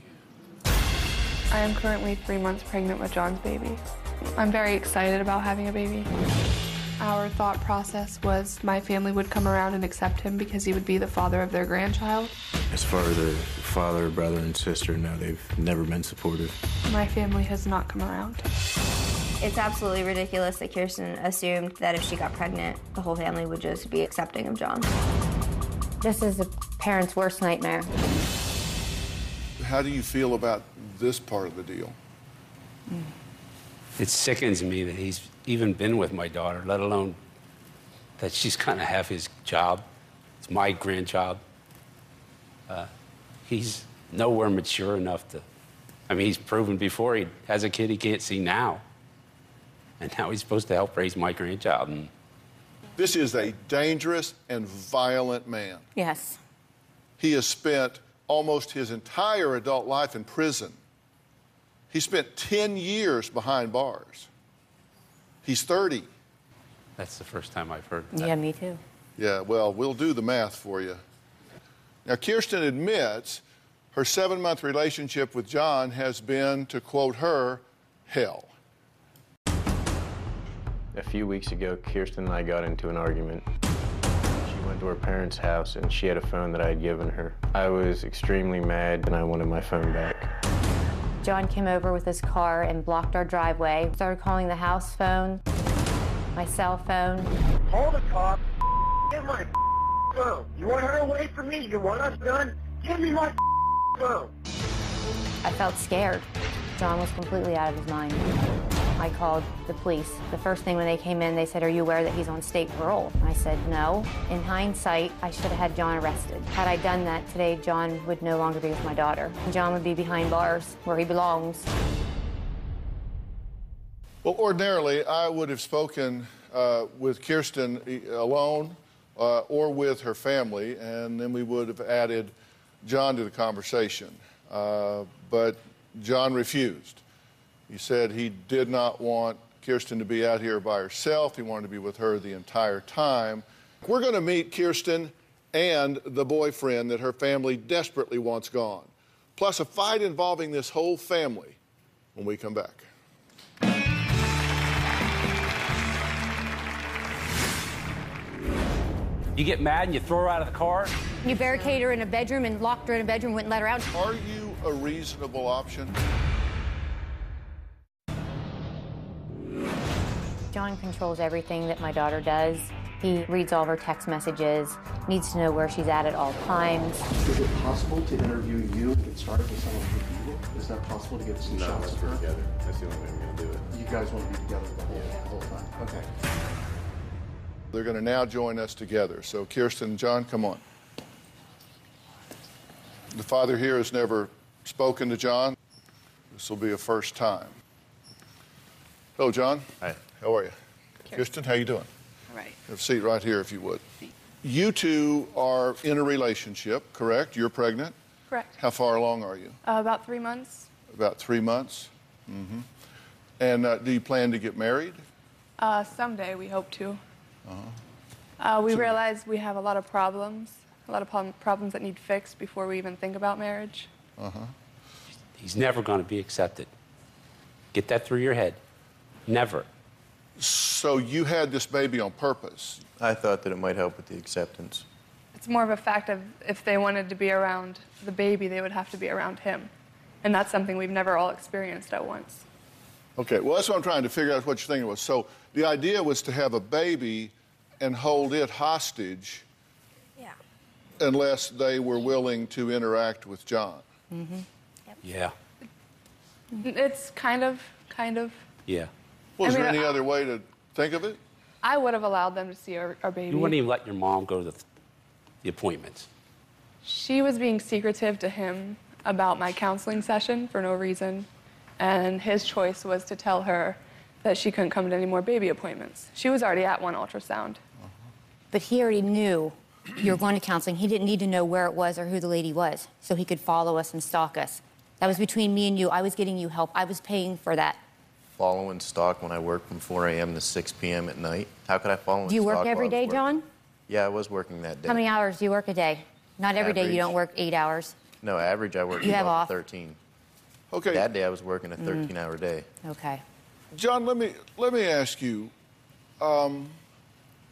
I am currently 3 months pregnant with John's baby. I'm very excited about having a baby. Our thought process was my family would come around and accept him because he would be the father of their grandchild.
As far as their father, brother, and sister, no, they've never been supportive.
My family has not come around.
It's absolutely ridiculous that Kirsten assumed that if she got pregnant, the whole family would just be accepting of John.
This is a parent's worst nightmare.
How do you feel about this part of the deal?
It sickens me that he's even been with my daughter, let alone that she's kind of half his job. It's my grandchild. He's nowhere mature enough to, I mean, he's proven before he has a kid he can't see now. And now he's supposed to help raise my grandchild. And
this is a dangerous and violent man.
Yes.
He has spent almost his entire adult life in prison. He spent 10 years behind bars. He's 30.
that's the first time I've heard that.
Yeah, me too.
Yeah, well, we'll do the math for you. Now, Kirsten admits her 7-month relationship with John has been, to quote her, hell.
A few weeks ago, Kirsten and I got into an argument. She went to her parents' house and she had a phone that I had given her. I was extremely mad and I wanted my phone back.
John came over with his car and blocked our driveway. Started calling the house phone, my cell phone.
Call the cop. Get my phone. You want her away from me? You want us done? Give me my phone.
I felt scared. John was completely out of his mind. I called the police. The first thing when they came in, they said, "Are you aware that he's on state parole?" I said, "No." In hindsight, I should have had John arrested. Had I done that today, John would no longer be with my daughter. John would be behind bars, where he belongs.
Well, ordinarily, I would have spoken with Kirsten alone or with her family, and then we would have added John to the conversation. But John refused. He said he did not want Kirsten to be out here by herself. He wanted to be with her the entire time. We're going to meet Kirsten and the boyfriend that her family desperately wants gone, plus a fight involving this whole family when we come back.
You get mad and you throw her out of the car?
You barricaded her in a bedroom and locked her in a bedroom, wouldn't let her out.
Are you a reasonable option?
John controls everything that my daughter does. He reads all of her text messages, needs to know where she's at all times.
Is it possible to interview you and get started with someone who you? Is that possible to get some shots of her?
Together. That's the only way I'm going to do it.
You guys want to be together the whole time? Okay.
They're going to now join us together. So Kirsten and John, come on. The father here has never spoken to John. This will be a first time. Hello, John.
Hi.
How are you? Kirsten, how you doing?
All right.
Have a seat right here if you would. You two are in a relationship, correct? You're pregnant.
Correct.
How far along are you?
About 3 months.
About 3 months? Mm-hmm. And do you plan to get married?
Someday we hope to.
Uh-huh.
We realize we have a lot of problems that need fixed before we even think about marriage.
Uh-huh.
He's never going to be accepted. Get that through your head. Never.
So you had this baby on purpose?
I thought that it might help with the acceptance.
It's more of a fact of if they wanted to be around the baby, they would have to be around him. And that's something we've never all experienced at once.
Okay, well, that's what I'm trying to figure out what your thinking was. So the idea was to have a baby and hold it hostage unless they were willing to interact with John.
Mm-hmm. Yep. Yeah.
It's kind of.
Yeah.
Was there any other way to think of it?
I would have allowed them to see our baby.
You wouldn't even let your mom go to the appointments.
She was being secretive to him about my counseling session for no reason, and his choice was to tell her that she couldn't come to any more baby appointments. She was already at one ultrasound.
But he already knew you were going to counseling. He didn't need to know where it was or who the lady was, so he could follow us and stalk us. That was between me and you. I was getting you help. I was paying for that.
Follow and stalk when I work from 4 a.m. to 6 p.m. at night. How could I follow and stalk?
Do you work
while
every
I was
day,
working?
John?
Yeah, I was working that day.
How many hours do you work a day? Not every day. You
Average.
don't work 8 hours.
No, average I work
You have
about
off.
13.
Okay.
That day I was working a 13-hour day.
Okay.
John, let me ask you,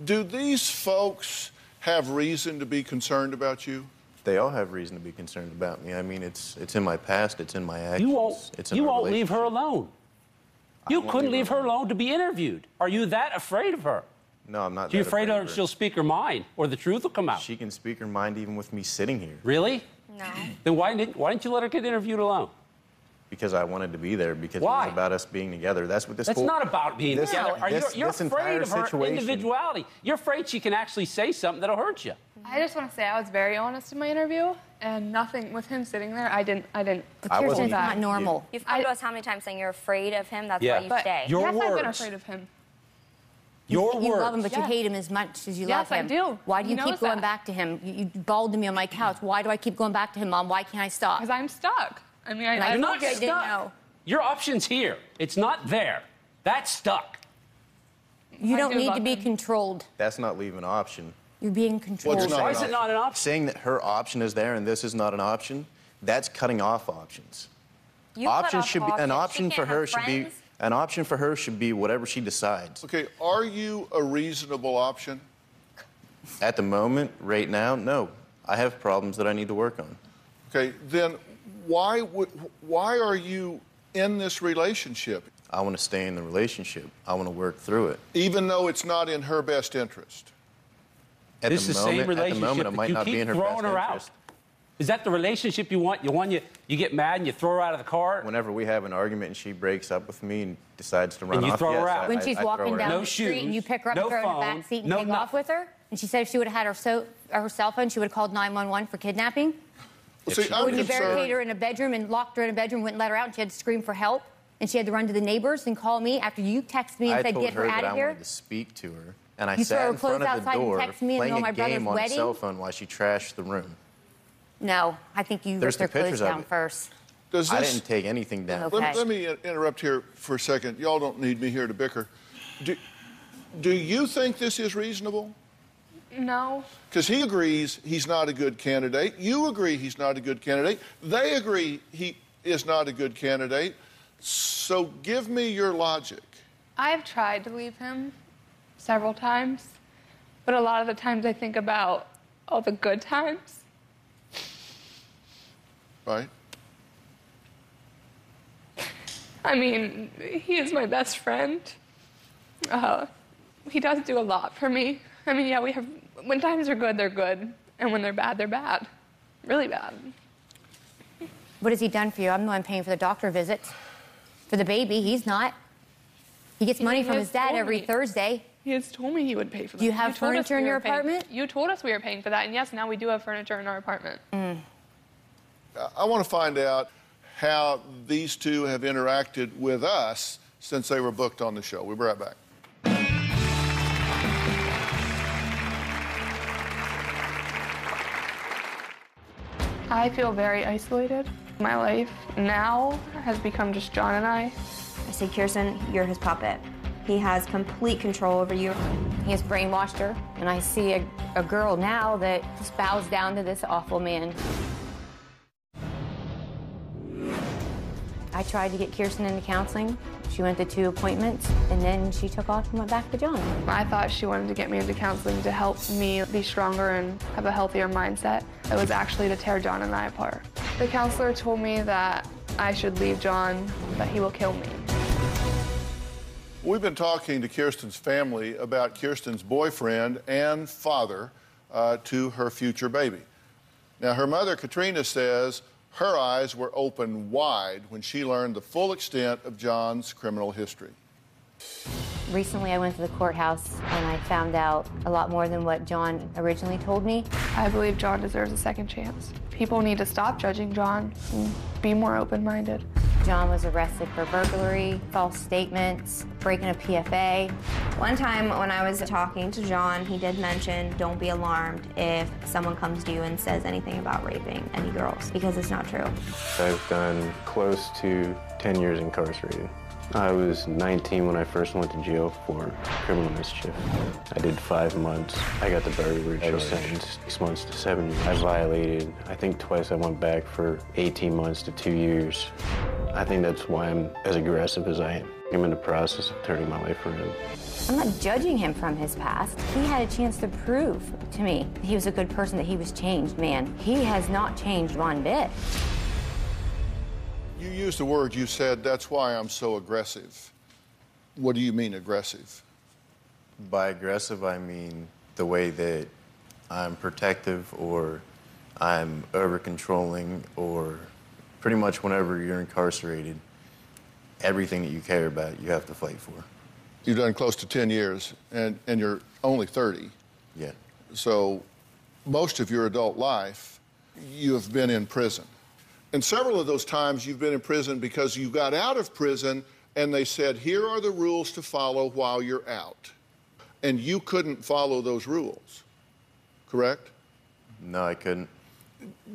do these folks have reason to be concerned about you?
They all have reason to be concerned about me. I mean, it's in my past, it's in my actions.
You won't leave her alone. You
won't
couldn't
leave
leave
her
her alone to be interviewed. Are you that afraid of her?
No, I'm not.
Are you
that
afraid
of her.
she'll speak her mind or the truth will come out?
She can speak her mind even with me sitting here.
Really?
No.
Then why didn't you let her get interviewed alone?
Because I wanted to be there, because
Why?
it was about us being together. That's what this
That's
whole...
not about being together. You're
this
afraid
entire
of her
situation.
individuality. You're afraid she can actually say something that'll hurt you.
I just want to say I was very honest in my interview, and nothing with him sitting there. I didn't.
But
I
Kirsten,
wasn't
it's not
even-
normal.
You've come to us how many times saying you're afraid of him? That's
Yeah.
why you
But
stay.
your
Yes, I've been
words.
afraid of him.
Your
You
words.
love him, but you
Yes.
hate him as much as you
Yes,
love him.
I do.
Why do
He
you keep
knows
going
that.
back to him? You bawled to me on my couch. Why do I keep going back to him, Mom? Why can't I stop?
Because I'm stuck. I mean,
And I
I
told
not
you I didn't
stuck.
know.
Your option's here. It's not there. That's stuck.
You
I
don't
do
need
love
to be
him.
controlled.
That's not leaving an option.
You're being controlled.
What's not
Why
an
is it not an option?
Saying that her option is there and this is not an option, that's cutting off options.
You cut
Options
off
should be an
options.
option
She
for
can't
her
have
should be
friends.
an option for her should be whatever she decides.
Okay, are you a reasonable option?
At the moment, right now, no. I have problems that I need to work on.
Okay, then why are you in this relationship?
I want to stay in the relationship. I want to work through it.
Even though it's not in her best interest?
At
This is
the
the same
moment,
relationship
it
that
might
you
not be
keep
in her
throwing
best
her out.
interest.
Is that the relationship you want? You get mad and you throw her out of the car?
Whenever we have an argument and she breaks up with me and decides to run
And you
off,
throw her
yes,
out.
I-
When she's
I throw
walking
her
down
out.
No
the street and you
shoes,
pick her up
no
and throw her in the
phone,
back seat and
no
take off
nothing.
with her, and she said if she would have had her cell phone, she would have called 911 for kidnapping.
Well, see, I'm
When you
concerned.
barricaded her in a bedroom and locked her in a bedroom, wouldn't let her out, and she had to scream for help, and she had to run to the neighbors and call me after you texted me and
I
said
told
get her
her
out
that
of
I
here.
wanted to speak to her, and I
You
sat
throw her
in front
clothes
of the
outside and
door
text me in the
playing
middle of
a
my brother's
game on a
wedding?
cell phone while she trashed the room.
No, I think you
There's
ripped her
the pictures
clothes
of
down
it.
first.
Does
I
this,
didn't take anything down.
Okay.
let me interrupt here for a second. Y'all don't need me here to bicker. Do you think this is reasonable?
No.
Because he agrees he's not a good candidate. You agree he's not a good candidate. They agree he is not a good candidate. So give me your logic.
I've tried to leave him several times, but a lot of the times I think about all the good times.
Right?
I mean, he is my best friend. He does do a lot for me. I mean, yeah, when times are good, they're good. And when they're bad, they're bad. Really bad.
What has he done for you? I'm the one paying for the doctor visits. For the baby, he's not. He gets money from
has
his dad
told
every
me.
Thursday.
He has told me he would pay for that.
Do you have
You told us
furniture in
we
your
were paying-
apartment?
You told us we were paying for that, and yes, now we do have furniture in our apartment.
I want to find out how these two have interacted with us since they were booked on the show. We'll be right back.
I feel very isolated. My life now has become just John and I.
I say, Kirsten, you're his puppet. He has complete control over you.
He has brainwashed her, and I see a girl now that just bows down to this awful man. I tried to get Kirsten into counseling. She went to 2 appointments, and then she took off and went back to John.
I thought she wanted to get me into counseling to help me be stronger and have a healthier mindset. It was actually to tear John and I apart. The counselor told me that I should leave John, that he will kill me.
We've been talking to Kirsten's family about Kirsten's boyfriend and father to her future baby. Now, her mother, Katrina, says her eyes were open wide when she learned the full extent of John's criminal history.
Recently, I went to the courthouse, and I found out a lot more than what John originally told me.
I believe John deserves a second chance. People need to stop judging John and be more open-minded.
John was arrested for burglary, false statements, breaking a PFA.
One time when I was talking to John, he did mention, don't be alarmed if someone comes to you and says anything about raping any girls, because it's not true.
I've done close to 10 years incarcerated. I was 19 when I first went to jail for criminal mischief. I did 5 months. I got the burglary charge. I was sentenced 6 months to 7 years. I violated, I think twice I went back for 18 months to 2 years. I think that's why I'm as aggressive as I am. I'm in the process of turning my life around.
I'm not judging him from his past. He had a chance to prove to me that he was a good person, that he was changed, man. He has not changed one bit.
You used the word, you said, that's why I'm so aggressive. What do you mean aggressive?
By aggressive, I mean the way that I'm protective or I'm over-controlling, or pretty much whenever you're incarcerated, everything that you care about, you have to fight for.
You've done close to 10 years, and you're only 30.
Yeah.
So most of your adult life, you have been in prison. And several of those times you've been in prison because you got out of prison and they said, here are the rules to follow while you're out. And you couldn't follow those rules, correct?
No, I couldn't.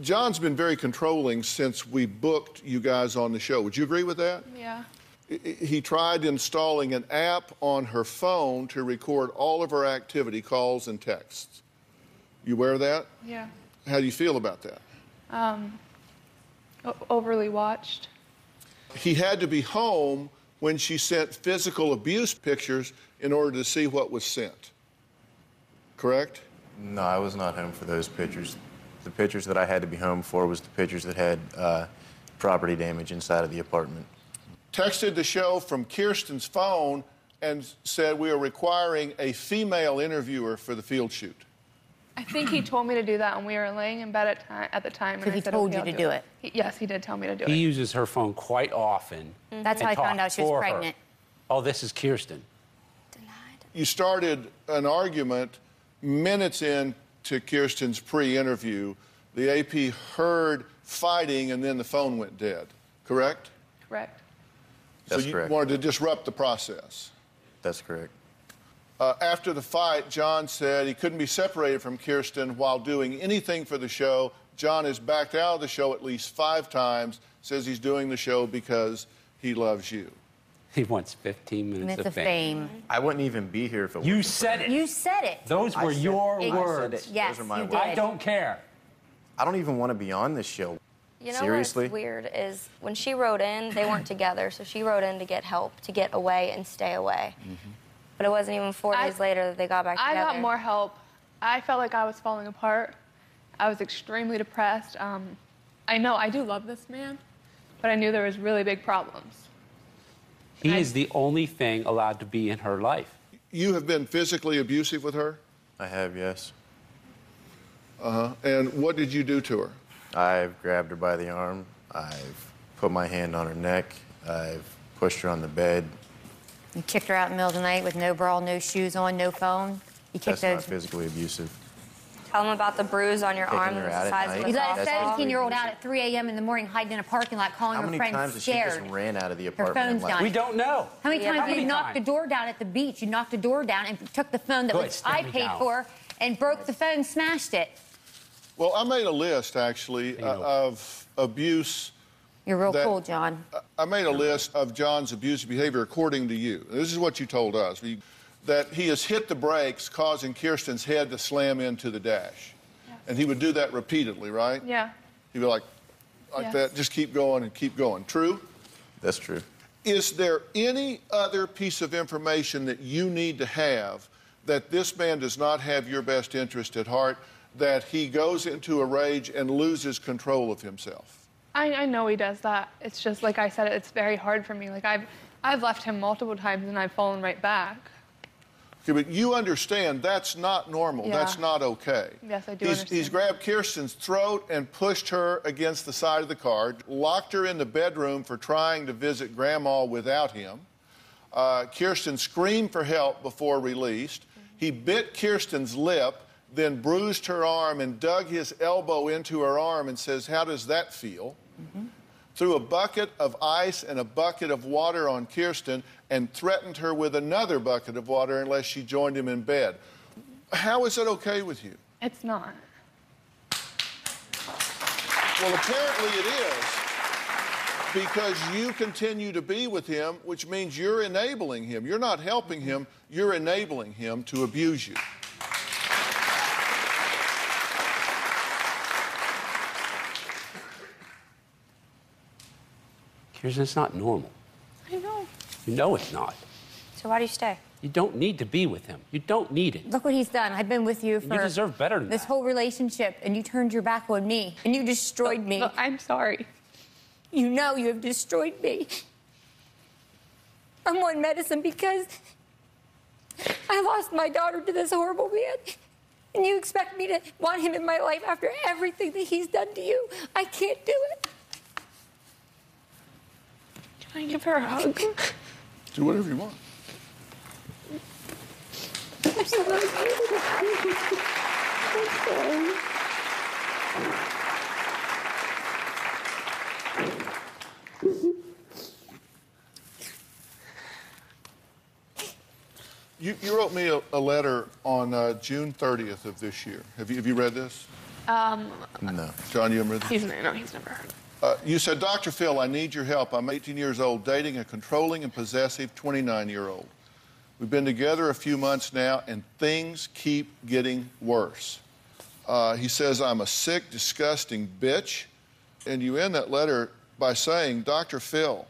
John's been very controlling since we booked you guys on the show. Would you agree with that?
Yeah.
He tried installing an app on her phone to record all of her activity, calls and texts. You aware of that?
Yeah.
How do you feel about that?
Overly watched.
He had to be home when she sent physical abuse pictures in order to see what was sent. Correct?
No, I was not home for those pictures. The pictures that I had to be home for was the pictures that had property damage inside of the apartment.
Texted the show from Kirsten's phone and said we are requiring a female interviewer for the field shoot.
I think he told me to do that when we were laying in bed at the time.
So he told you to do it?
Yes, he did tell me to do it.
He uses her phone quite often.
That's how I found out she was pregnant.
Oh, this is Kirsten.
You started an argument minutes into Kirsten's pre-interview. The AP heard fighting and then the phone went dead, correct?
Correct.
That's
so
correct.
You wanted to disrupt the process.
That's correct.
After the fight, John said he couldn't be separated from Kirsten while doing anything for the show. John has backed out of the show at least 5 times, says he's doing the show because he loves you.
He wants 15 minutes of fame.
I wouldn't even be here if it
You
wasn't
said it.
You said it.
Those were your words.
Yes,
Those are my
you
words.
did.
I don't care.
I don't even want to be on this show.
You know
Seriously?
what's weird is when she wrote in, they weren't together, so she wrote in to get help, to get away and stay away. But it wasn't even 4 days later that they got back together.
I got more help. I felt like I was falling apart. I was extremely depressed. I know I do love this man, but I knew there was really big problems.
He is the only thing allowed to be in her life.
You have been physically abusive with her?
I have, yes.
And what did you do to her?
I've grabbed her by the arm. I've put my hand on her neck. I've pushed her on the bed.
You kicked her out in the middle of the night with no bra, no shoes on, no phone. You kicked
That's not physically abusive.
Tell them about the bruise on your arm that was the size of a
You let a
softball.
17-year-old out at 3 a.m. in the morning, hiding in a parking lot, calling
How
her
many
friends
times has she
scared.
just ran out of the
Her
apartment?
phone's
and left?
done.
We don't know.
How many
Yeah,
times
how
did you
many
knock
times?
the door down at the beach? You knocked the door down and took the phone that
Good,
was
stand
I
me
paid
down.
for and broke the phone, smashed it.
Well, I made a list, actually, of abuse.
You're real cool, John.
I made a list of John's abusive behavior according to you. This is what you told us, that he has hit the brakes, causing Kirsten's head to slam into the dash. Yes. And he would do that repeatedly, right?
Yeah.
He'd be like
Yes.
that, just keep going and keep going. True?
That's true.
Is there any other piece of information that you need to have that this man does not have your best interest at heart, that he goes into a rage and loses control of himself?
I know he does that. It's just, like I said, it's very hard for me. Like, I've left him multiple times and I've fallen right back.
Okay, but you understand that's not normal.
Yeah.
That's not okay.
Yes, I do
He's grabbed Kirsten's throat and pushed her against the side of the car, locked her in the bedroom for trying to visit Grandma without him. Kirsten screamed for help before released. He bit Kirsten's lip, then bruised her arm and dug his elbow into her arm and says, "How does that feel?" Threw a bucket of ice and a bucket of water on Kirsten and threatened her with another bucket of water unless she joined him in bed. How is that okay with you?
It's not.
Well, apparently it is, because you continue to be with him, which means you're enabling him. You're not helping him, you're enabling him to abuse you.
Kirsten, it's not normal.
I know.
You know it's not.
So why do you stay?
You don't need to be with him. You don't need it.
Look what he's done. I've been with you for
You deserve better than
this
that.
whole relationship, and you turned your back on me, and you destroyed me.
Look, I'm sorry.
You know you have destroyed me. I'm on medicine because I lost my daughter to this horrible man. And you expect me to want him in my life after everything that he's done to you? I can't do it.
Can I give her a hug?
Do whatever you want.
I'm sorry.
You wrote me a letter on June 30th of this year. Have you read this?
No.
John, you haven't read this?
He's never heard.
You said, "Dr. Phill, I need your help. I'm 18 years old, dating a controlling and possessive 29-year-old. We've been together a few months now, and things keep getting worse." He says, "I'm a sick, disgusting bitch." And you end that letter by saying, "Dr. Phill,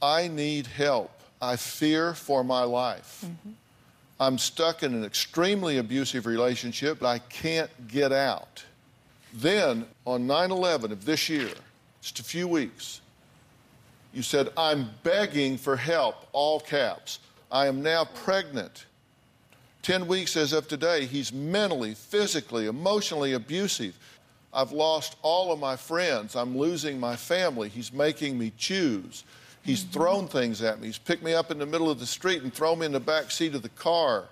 I need help. I fear for my life. I'm stuck in an extremely abusive relationship, but I can't get out." Then, on 9/11 of this year, just a few weeks, you said, "I'm begging for help," all caps. "I am now pregnant." 10 weeks as of today, he's mentally, physically, emotionally abusive. "I've lost all of my friends. I'm losing my family. He's making me choose. He's thrown things at me. He's picked me up in the middle of the street and thrown me in the back seat of the car.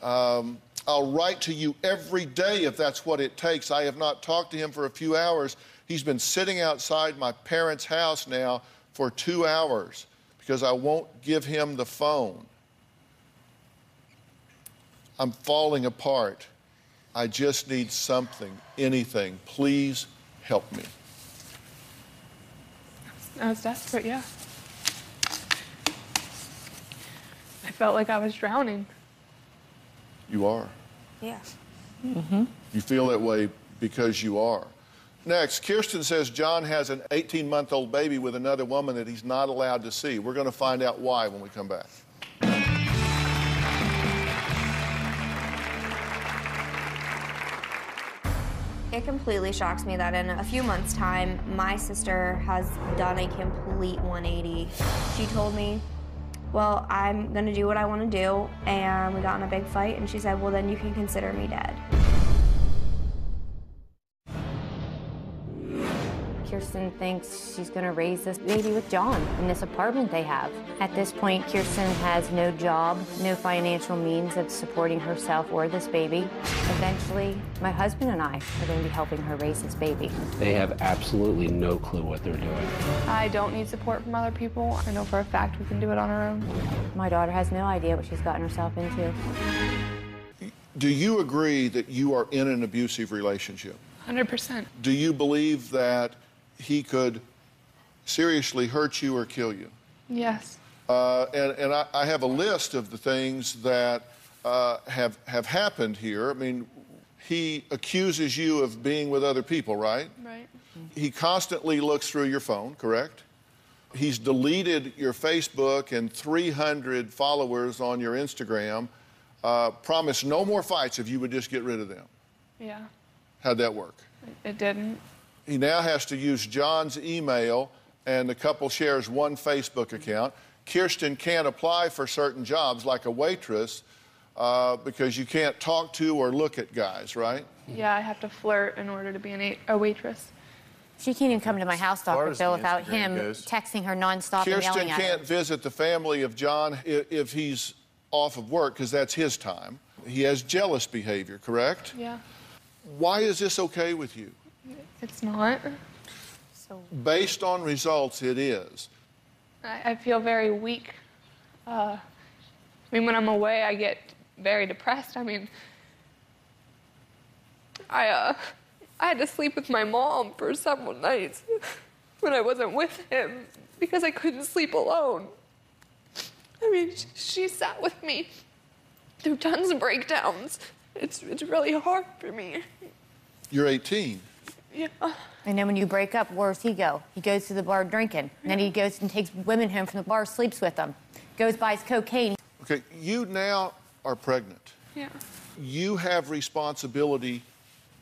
I'll write to you every day if that's what it takes. I have not talked to him for a few hours. He's been sitting outside my parents' house now for 2 hours because I won't give him the phone. I'm falling apart. I just need something, anything. Please help me."
I was desperate, yeah. I felt like I was drowning.
You are.
Yeah.
You feel that way because you are. Next, Kirsten says John has an 18-month-old baby with another woman that he's not allowed to see. We're going to find out why when we come back.
It completely shocks me that in a few months' time, my sister has done a complete 180. She told me, "Well, I'm gonna do what I wanna do," and we got in a big fight, and she said, "Well, then you can consider me dead."
Kirsten thinks she's going to raise this baby with John in this apartment they have. At this point, Kirsten has no job, no financial means of supporting herself or this baby. Eventually, my husband and I are going to be helping her raise this baby.
They have absolutely no clue what they're doing.
I don't need support from other people. I know for a fact we can do it on our own.
My daughter has no idea what she's gotten herself into.
Do you agree that you are in an abusive relationship?
100%.
Do you believe that he could seriously hurt you or kill you?
Yes.
And I have a list of the things that have happened here. I mean, he accuses you of being with other people, right?
Right.
He constantly looks through your phone, correct? He's deleted your Facebook and 300 followers on your Instagram. Promised no more fights if you would just get rid of them.
Yeah.
How'd that work?
It didn't.
He now has to use John's email, and the couple shares one Facebook account. Kirsten can't apply for certain jobs like a waitress because you can't talk to or look at guys, right?
Yeah, I have to flirt in order to be a waitress.
She can't even come to my house, Dr. Phill, without him texting her nonstop and
Kirsten
yelling at her.
can't visit the family of John if he's off of work because that's his time. He has jealous behavior, correct?
Yeah.
Why is this okay with you?
It's not.
Based on results, it is.
I feel very weak. I mean, when I'm away, I get very depressed. I mean, I had to sleep with my mom for several nights when I wasn't with him because I couldn't sleep alone. I mean, she sat with me through tons of breakdowns. It's really hard for me.
You're 18.
Yeah.
And then when you break up, where does he go? He goes to the bar drinking. And then he goes and takes women home from the bar, sleeps with them. Goes buys cocaine.
Okay, you now are pregnant.
Yeah.
You have responsibility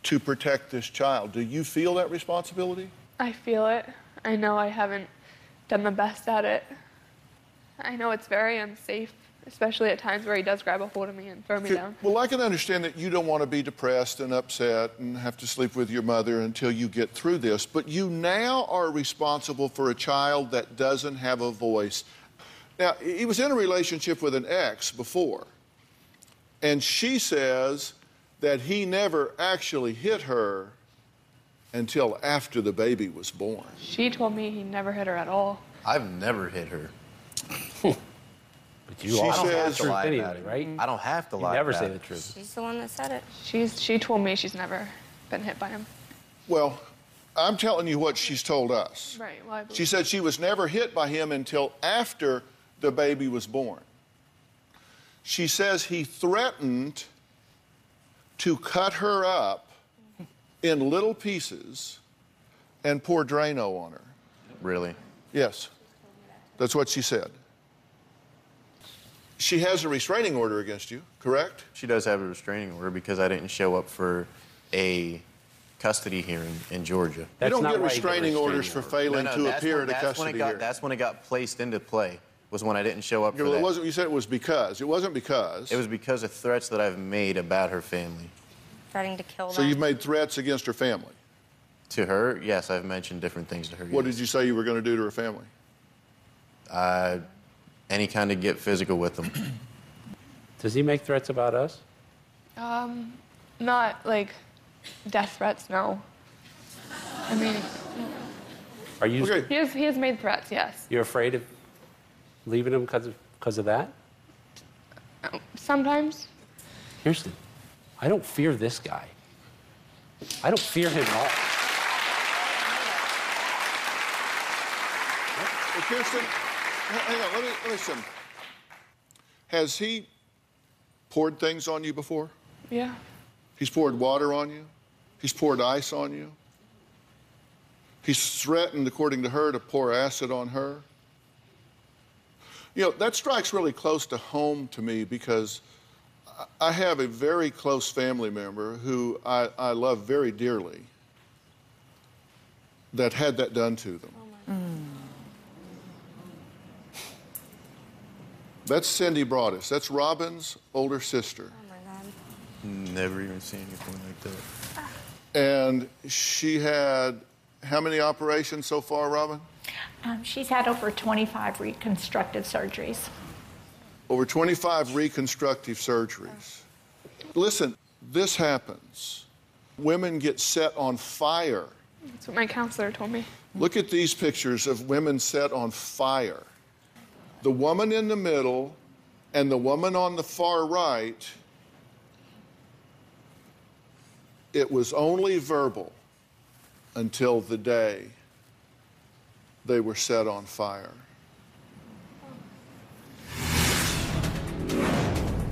to protect this child. Do you feel that responsibility?
I feel it. I know I haven't done the best at it. I know it's very unsafe, especially at times where he does grab a hold of me and throw me down.
Well, I can understand that you don't want to be depressed and upset and have to sleep with your mother until you get through this, but you now are responsible for a child that doesn't have a voice. Now, he was in a relationship with an ex before, and she says that he never actually hit her until after the baby was born.
She told me he never hit her at all.
I've never hit her.
But you also have to lie about it,
right? I don't have to lie.
Never say the truth.
She's the one that said it.
She told me she's never been hit by him.
Well, I'm telling you what she's told us.
Right. Well, I believe
She said she was never hit by him until after the baby was born. She says he threatened to cut her up in little pieces and pour Drano on her.
Really?
Yes. That's what she said. She has a restraining order against you, correct?
She does have a restraining order because I didn't show up for a custody hearing in Georgia.
You don't get restraining orders for failing to appear at a custody hearing.
That's when it got placed into play, was when I didn't show up for
Well,
that.
it wasn't, you said it was because. It wasn't because.
It was because of threats that I've made about her family.
Threatening to kill them.
So you've made threats against her family?
To her, yes, I've mentioned different things to her.
What
yes.
did you say you were going to do to her family?
Any kind of get physical with them.
Does he make threats about us?
not like death threats, no. I mean,
Are you?
he has made threats, yes.
You're afraid of leaving him because of that?
Sometimes.
Kirsten, I don't fear this guy. I don't fear him at all.
Well, Kirsten, hang on, let me listen. Has he poured things on you before?
Yeah.
He's poured water on you? He's poured ice on you? He's threatened, according to her, to pour acid on her? You know, that strikes really close to home to me because I have a very close family member who I love very dearly that had that done to them. That's Cindy Broadus. That's Robin's older sister.
Never even seen anything like that.
And she had how many operations so far, Robin?
She's had over 25 reconstructive surgeries.
Over 25 reconstructive surgeries. Listen, this happens. Women get set on fire.
That's what my counselor told me.
Look at these pictures of women set on fire. The woman in the middle and the woman on the far right It was only verbal until the day they were set on fire.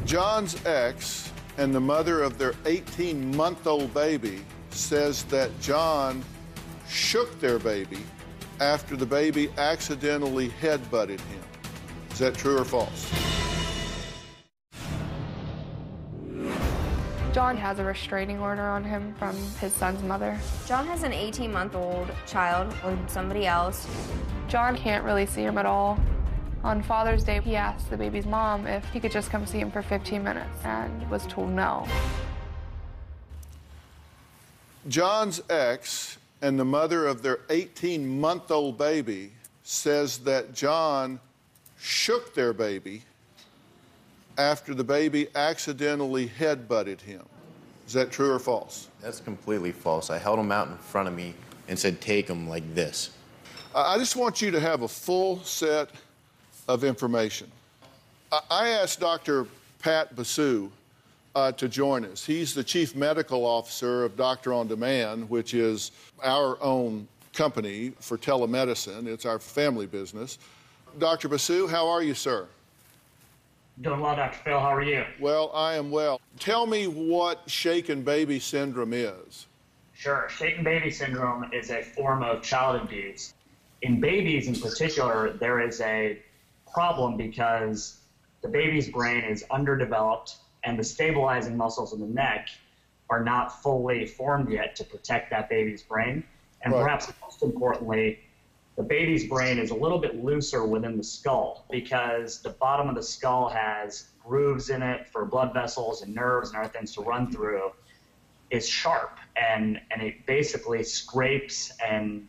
John's ex and the mother of their 18-month-old baby says that John shook their baby after the baby accidentally headbutted him. Is that true or false?
John has a restraining order on him from his son's mother.
John has an 18-month-old child with somebody else.
John can't really see him at all. On Father's Day, he asked the baby's mom if he could just come see him for 15 minutes and was told no.
John's ex and the mother of their 18-month-old baby says that John shook their baby after the baby accidentally headbutted him. Is that true or false?
That's completely false. I held him out in front of me and said, take him like this.
I just want you to have a full set of information. I asked Dr. Pat Basu to join us. He's the chief medical officer of Doctor on Demand, which is our own company for telemedicine. It's our family business. Dr. Basu, how are you, sir?
Doing well, Dr. Phill. How are you?
Well, I am well. Tell me what shaken baby syndrome is.
Sure. Shaken baby syndrome is a form of child abuse. In babies in particular, there is a problem because the baby's brain is underdeveloped and the stabilizing muscles in the neck are not fully formed yet to protect that baby's brain. And perhaps most importantly, the baby's brain is a little bit looser within the skull because the bottom of the skull has grooves in it for blood vessels and nerves and other things to run through. It's sharp and it basically scrapes and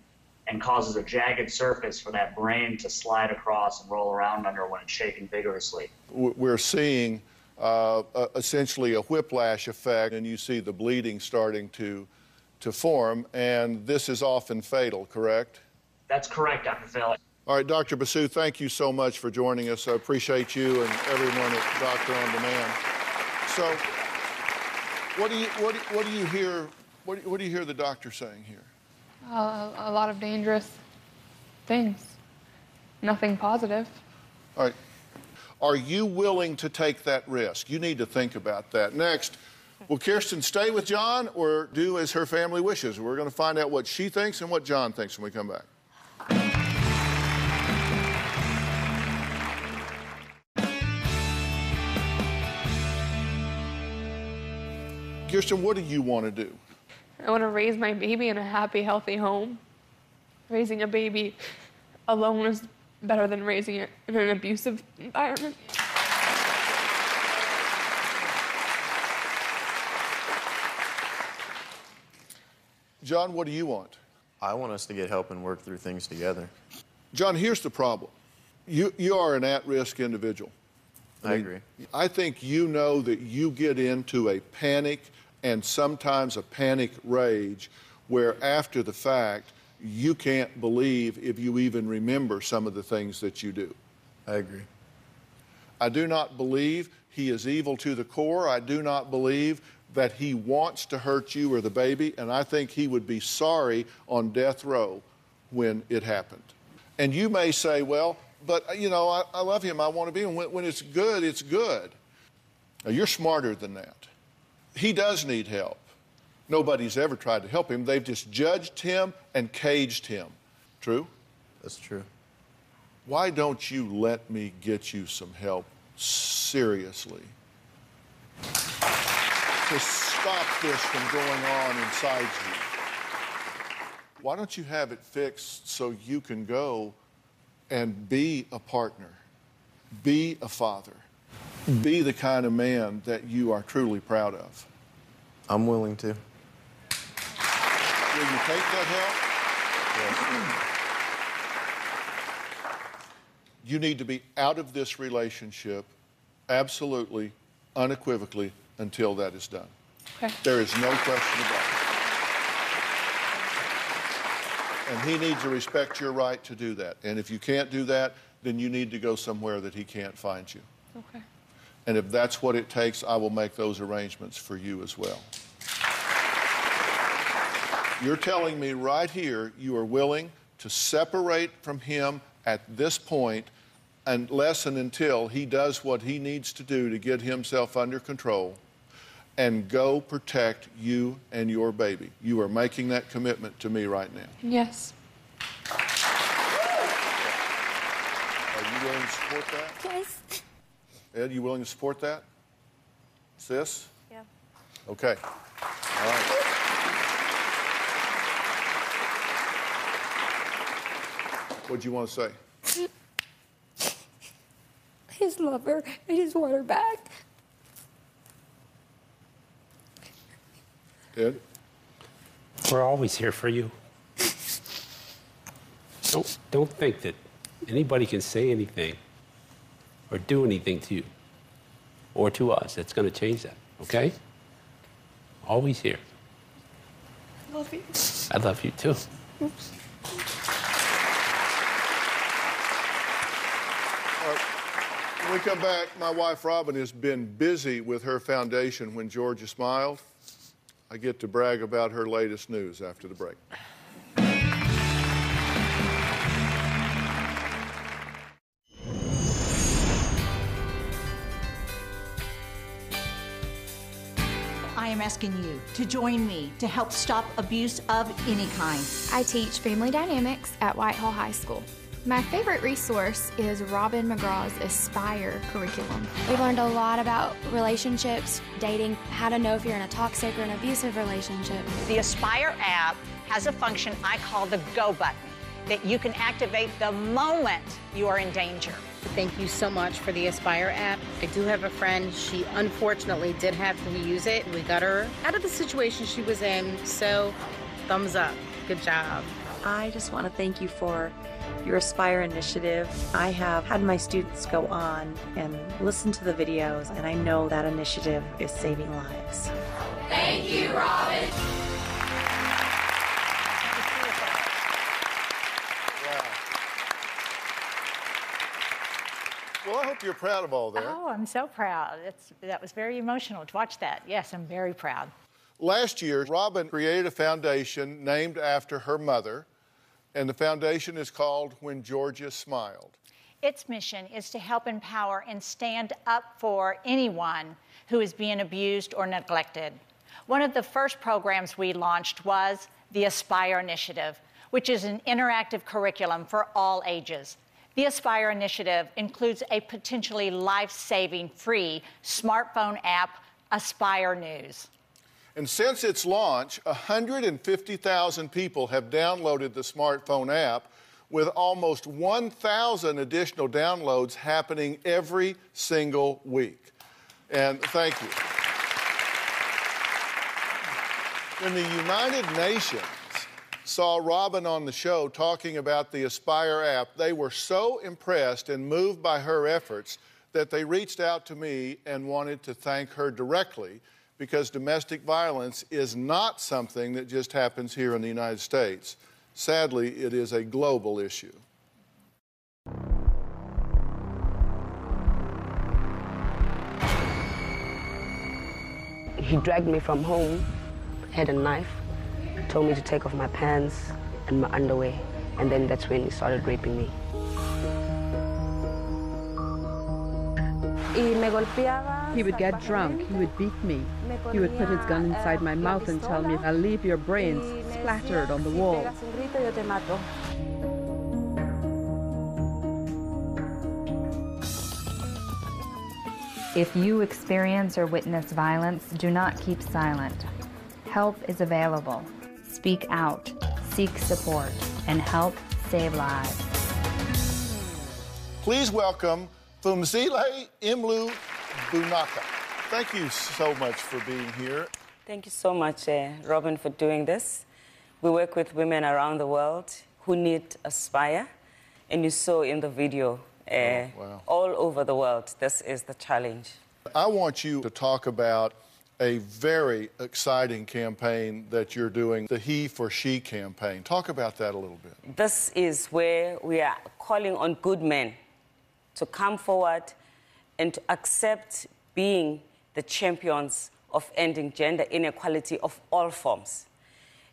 causes a jagged surface for that brain to slide across and roll around under when it's shaken vigorously.
We're seeing essentially a whiplash effect, and you see the bleeding starting to form, and this is often fatal, correct?
That's correct, Dr. Phill.
All right, Dr. Basu, thank you so much for joining us. I appreciate you and everyone at Doctor on Demand. So, what do you hear? What do you hear the doctor saying here?
A lot of dangerous things. Nothing positive.
All right. Are you willing to take that risk? You need to think about that. Next, will Kirsten stay with John or do as her family wishes? We're going to find out what she thinks and what John thinks when we come back. Kirsten, what do you want to do?
I want to raise my baby in a happy, healthy home. Raising a baby alone is better than raising it in an abusive environment.
John, what do you want?
I want us to get help and work through things together.
John, here's the problem. You are an at-risk individual.
I agree.
I think you know that you get into a panic and sometimes a panic rage where after the fact, you can't believe if you even remember some of the things that you do.
I agree.
I do not believe he is evil to the core. I do not believe that he wants to hurt you or the baby, and I think he would be sorry on death row when it happened. And you may say, well, but, you know, I love him. I want to be him. When it's good, it's good. Now, you're smarter than that. He does need help. Nobody's ever tried to help him. They've just judged him and caged him. True?
That's true.
Why don't you let me get you some help seriously to stop this from going on inside you? Why don't you have it fixed so you can go and be a partner, be a father, be the kind of man that you are truly proud of?
I'm willing to.
Will you take that help? Yes. You need to be out of this relationship absolutely, unequivocally, until that is done.
Okay.
There is no question about it. And he needs to respect your right to do that. And if you can't do that, then you need to go somewhere that he can't find you.
Okay.
And if that's what it takes, I will make those arrangements for you as well. You're telling me right here you are willing to separate from him at this point unless and until he does what he needs to do to get himself under control and go protect you and your baby. You are making that commitment to me right now.
Yes.
Are you willing to support that?
Yes.
Ed, you willing to support that? Sis?
Yeah.
Okay. All right. What do you want to say?
I just love her. I just want her back.
Ed?
We're always here for you. Don't think that anybody can say anything or do anything to you or to us that's going to change that, okay? Always here.
I love you.
I love you too.
When we come back, my wife Robin has been busy with her foundation When Georgia Smiled. I get to brag about her latest news after the break.
I am asking you to join me to help stop abuse of any kind.
I teach family dynamics at Whitehall High School. My favorite resource is Robin McGraw's Aspire curriculum. We've learned a lot about relationships, dating, how to know if you're in a toxic or an abusive relationship.
The Aspire app has a function I call the go button that you can activate the moment you are in danger.
Thank you so much for the Aspire app. I do have a friend, she unfortunately did have to use it. We got her out of the situation she was in, so thumbs up, good job.
I just want to thank you for your Aspire initiative. I have had my students go on and listen to the videos, and I know that initiative is saving lives.
Thank you, Robin.
Well, I hope you're proud of all that.
Oh, I'm so proud. That was very emotional to watch that. Yes, I'm very proud.
Last year, Robin created a foundation named after her mother, and the foundation is called When Georgia Smiled.
Its mission is to help empower and stand up for anyone who is being abused or neglected. One of the first programs we launched was the Aspire Initiative, which is an interactive curriculum for all ages. The Aspire Initiative includes a potentially life-saving free smartphone app, Aspire News.
And since its launch, 150,000 people have downloaded the smartphone app, with almost 1,000 additional downloads happening every single week. And thank you. When the United Nations saw Robin on the show talking about the Aspire app, they were so impressed and moved by her efforts that they reached out to me and wanted to thank her directly, because domestic violence is not something that just happens here in the United States. Sadly, it is a global issue.
He dragged me from home, had a knife, told me to take off my pants and my underwear, and then that's when he started raping me.
He would get drunk, he would beat me. He would put his gun inside my mouth and tell me, "I'll leave your brains splattered on the wall."
If you experience or witness violence, do not keep silent. Help is available. Speak out, seek support, and help save lives.
Please welcome Phumzile Imlu Bunaka. Thank you so much for being here.
Thank you so much, Robin, for doing this. We work with women around the world who need Aspire, and you saw in the video, all over the world, this is the challenge.
I want you to talk about a very exciting campaign that you're doing, the He for She campaign. Talk about that a little bit.
This is where we are calling on good men to come forward and to accept being the champions of ending gender inequality of all forms.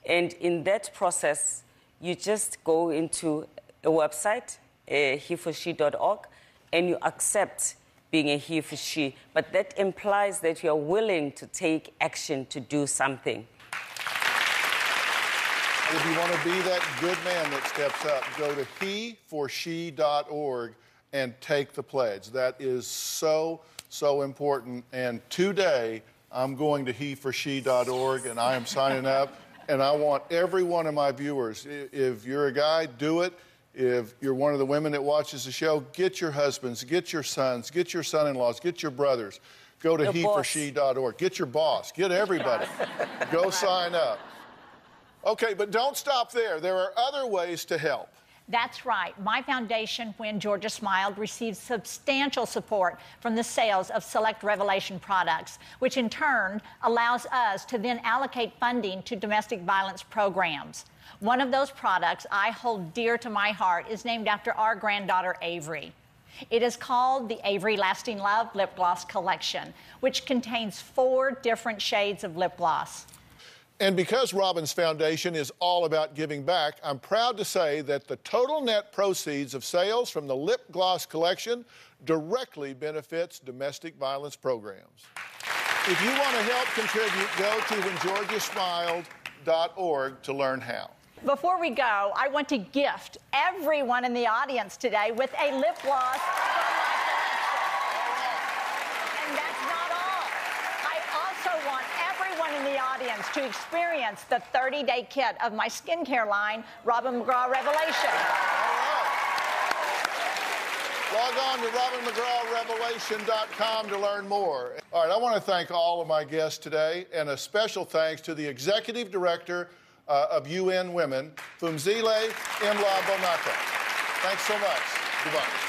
And in that process, you just go into a website, heforshe.org, and you accept being a he for she. But that implies that you're willing to take action to do something.
And if you want to be that good man that steps up, go to heforshe.org and take the pledge. That is so, so important. And today, I'm going to heforshe.org, and I am signing up. And I want every one of my viewers, if you're a guy, do it. If you're one of the women that watches the show, get your husbands, get your sons, get your son-in-laws, get your brothers. Go to heforshe.org. Get your boss. Get everybody. Go sign up. Okay, but don't stop there. There are other ways to help.
That's right. My foundation, When Georgia Smiled, receives substantial support from the sales of select Revelation products, which in turn allows us to then allocate funding to domestic violence programs. One of those products I hold dear to my heart is named after our granddaughter, Avery. It is called the Avery Lasting Love Lip Gloss Collection, which contains 4 different shades of lip gloss.
And because Robin's Foundation is all about giving back, I'm proud to say that the total net proceeds of sales from the lip gloss collection directly benefits domestic violence programs. If you want to help contribute, go to whengeorgiasmiled.org to learn how.
Before we go, I want to gift everyone in the audience today with a lip gloss from my collection. And that's not all. I also want everyone in the audience to experience the 30-day kit of my skincare line, Robin McGraw Revelation.
Log on to robinmcgrawrevelation.com to learn more. All right, I want to thank all of my guests today, and a special thanks to the Executive Director of UN Women, Phumzile Mla Bonata. Thanks so much. Goodbye.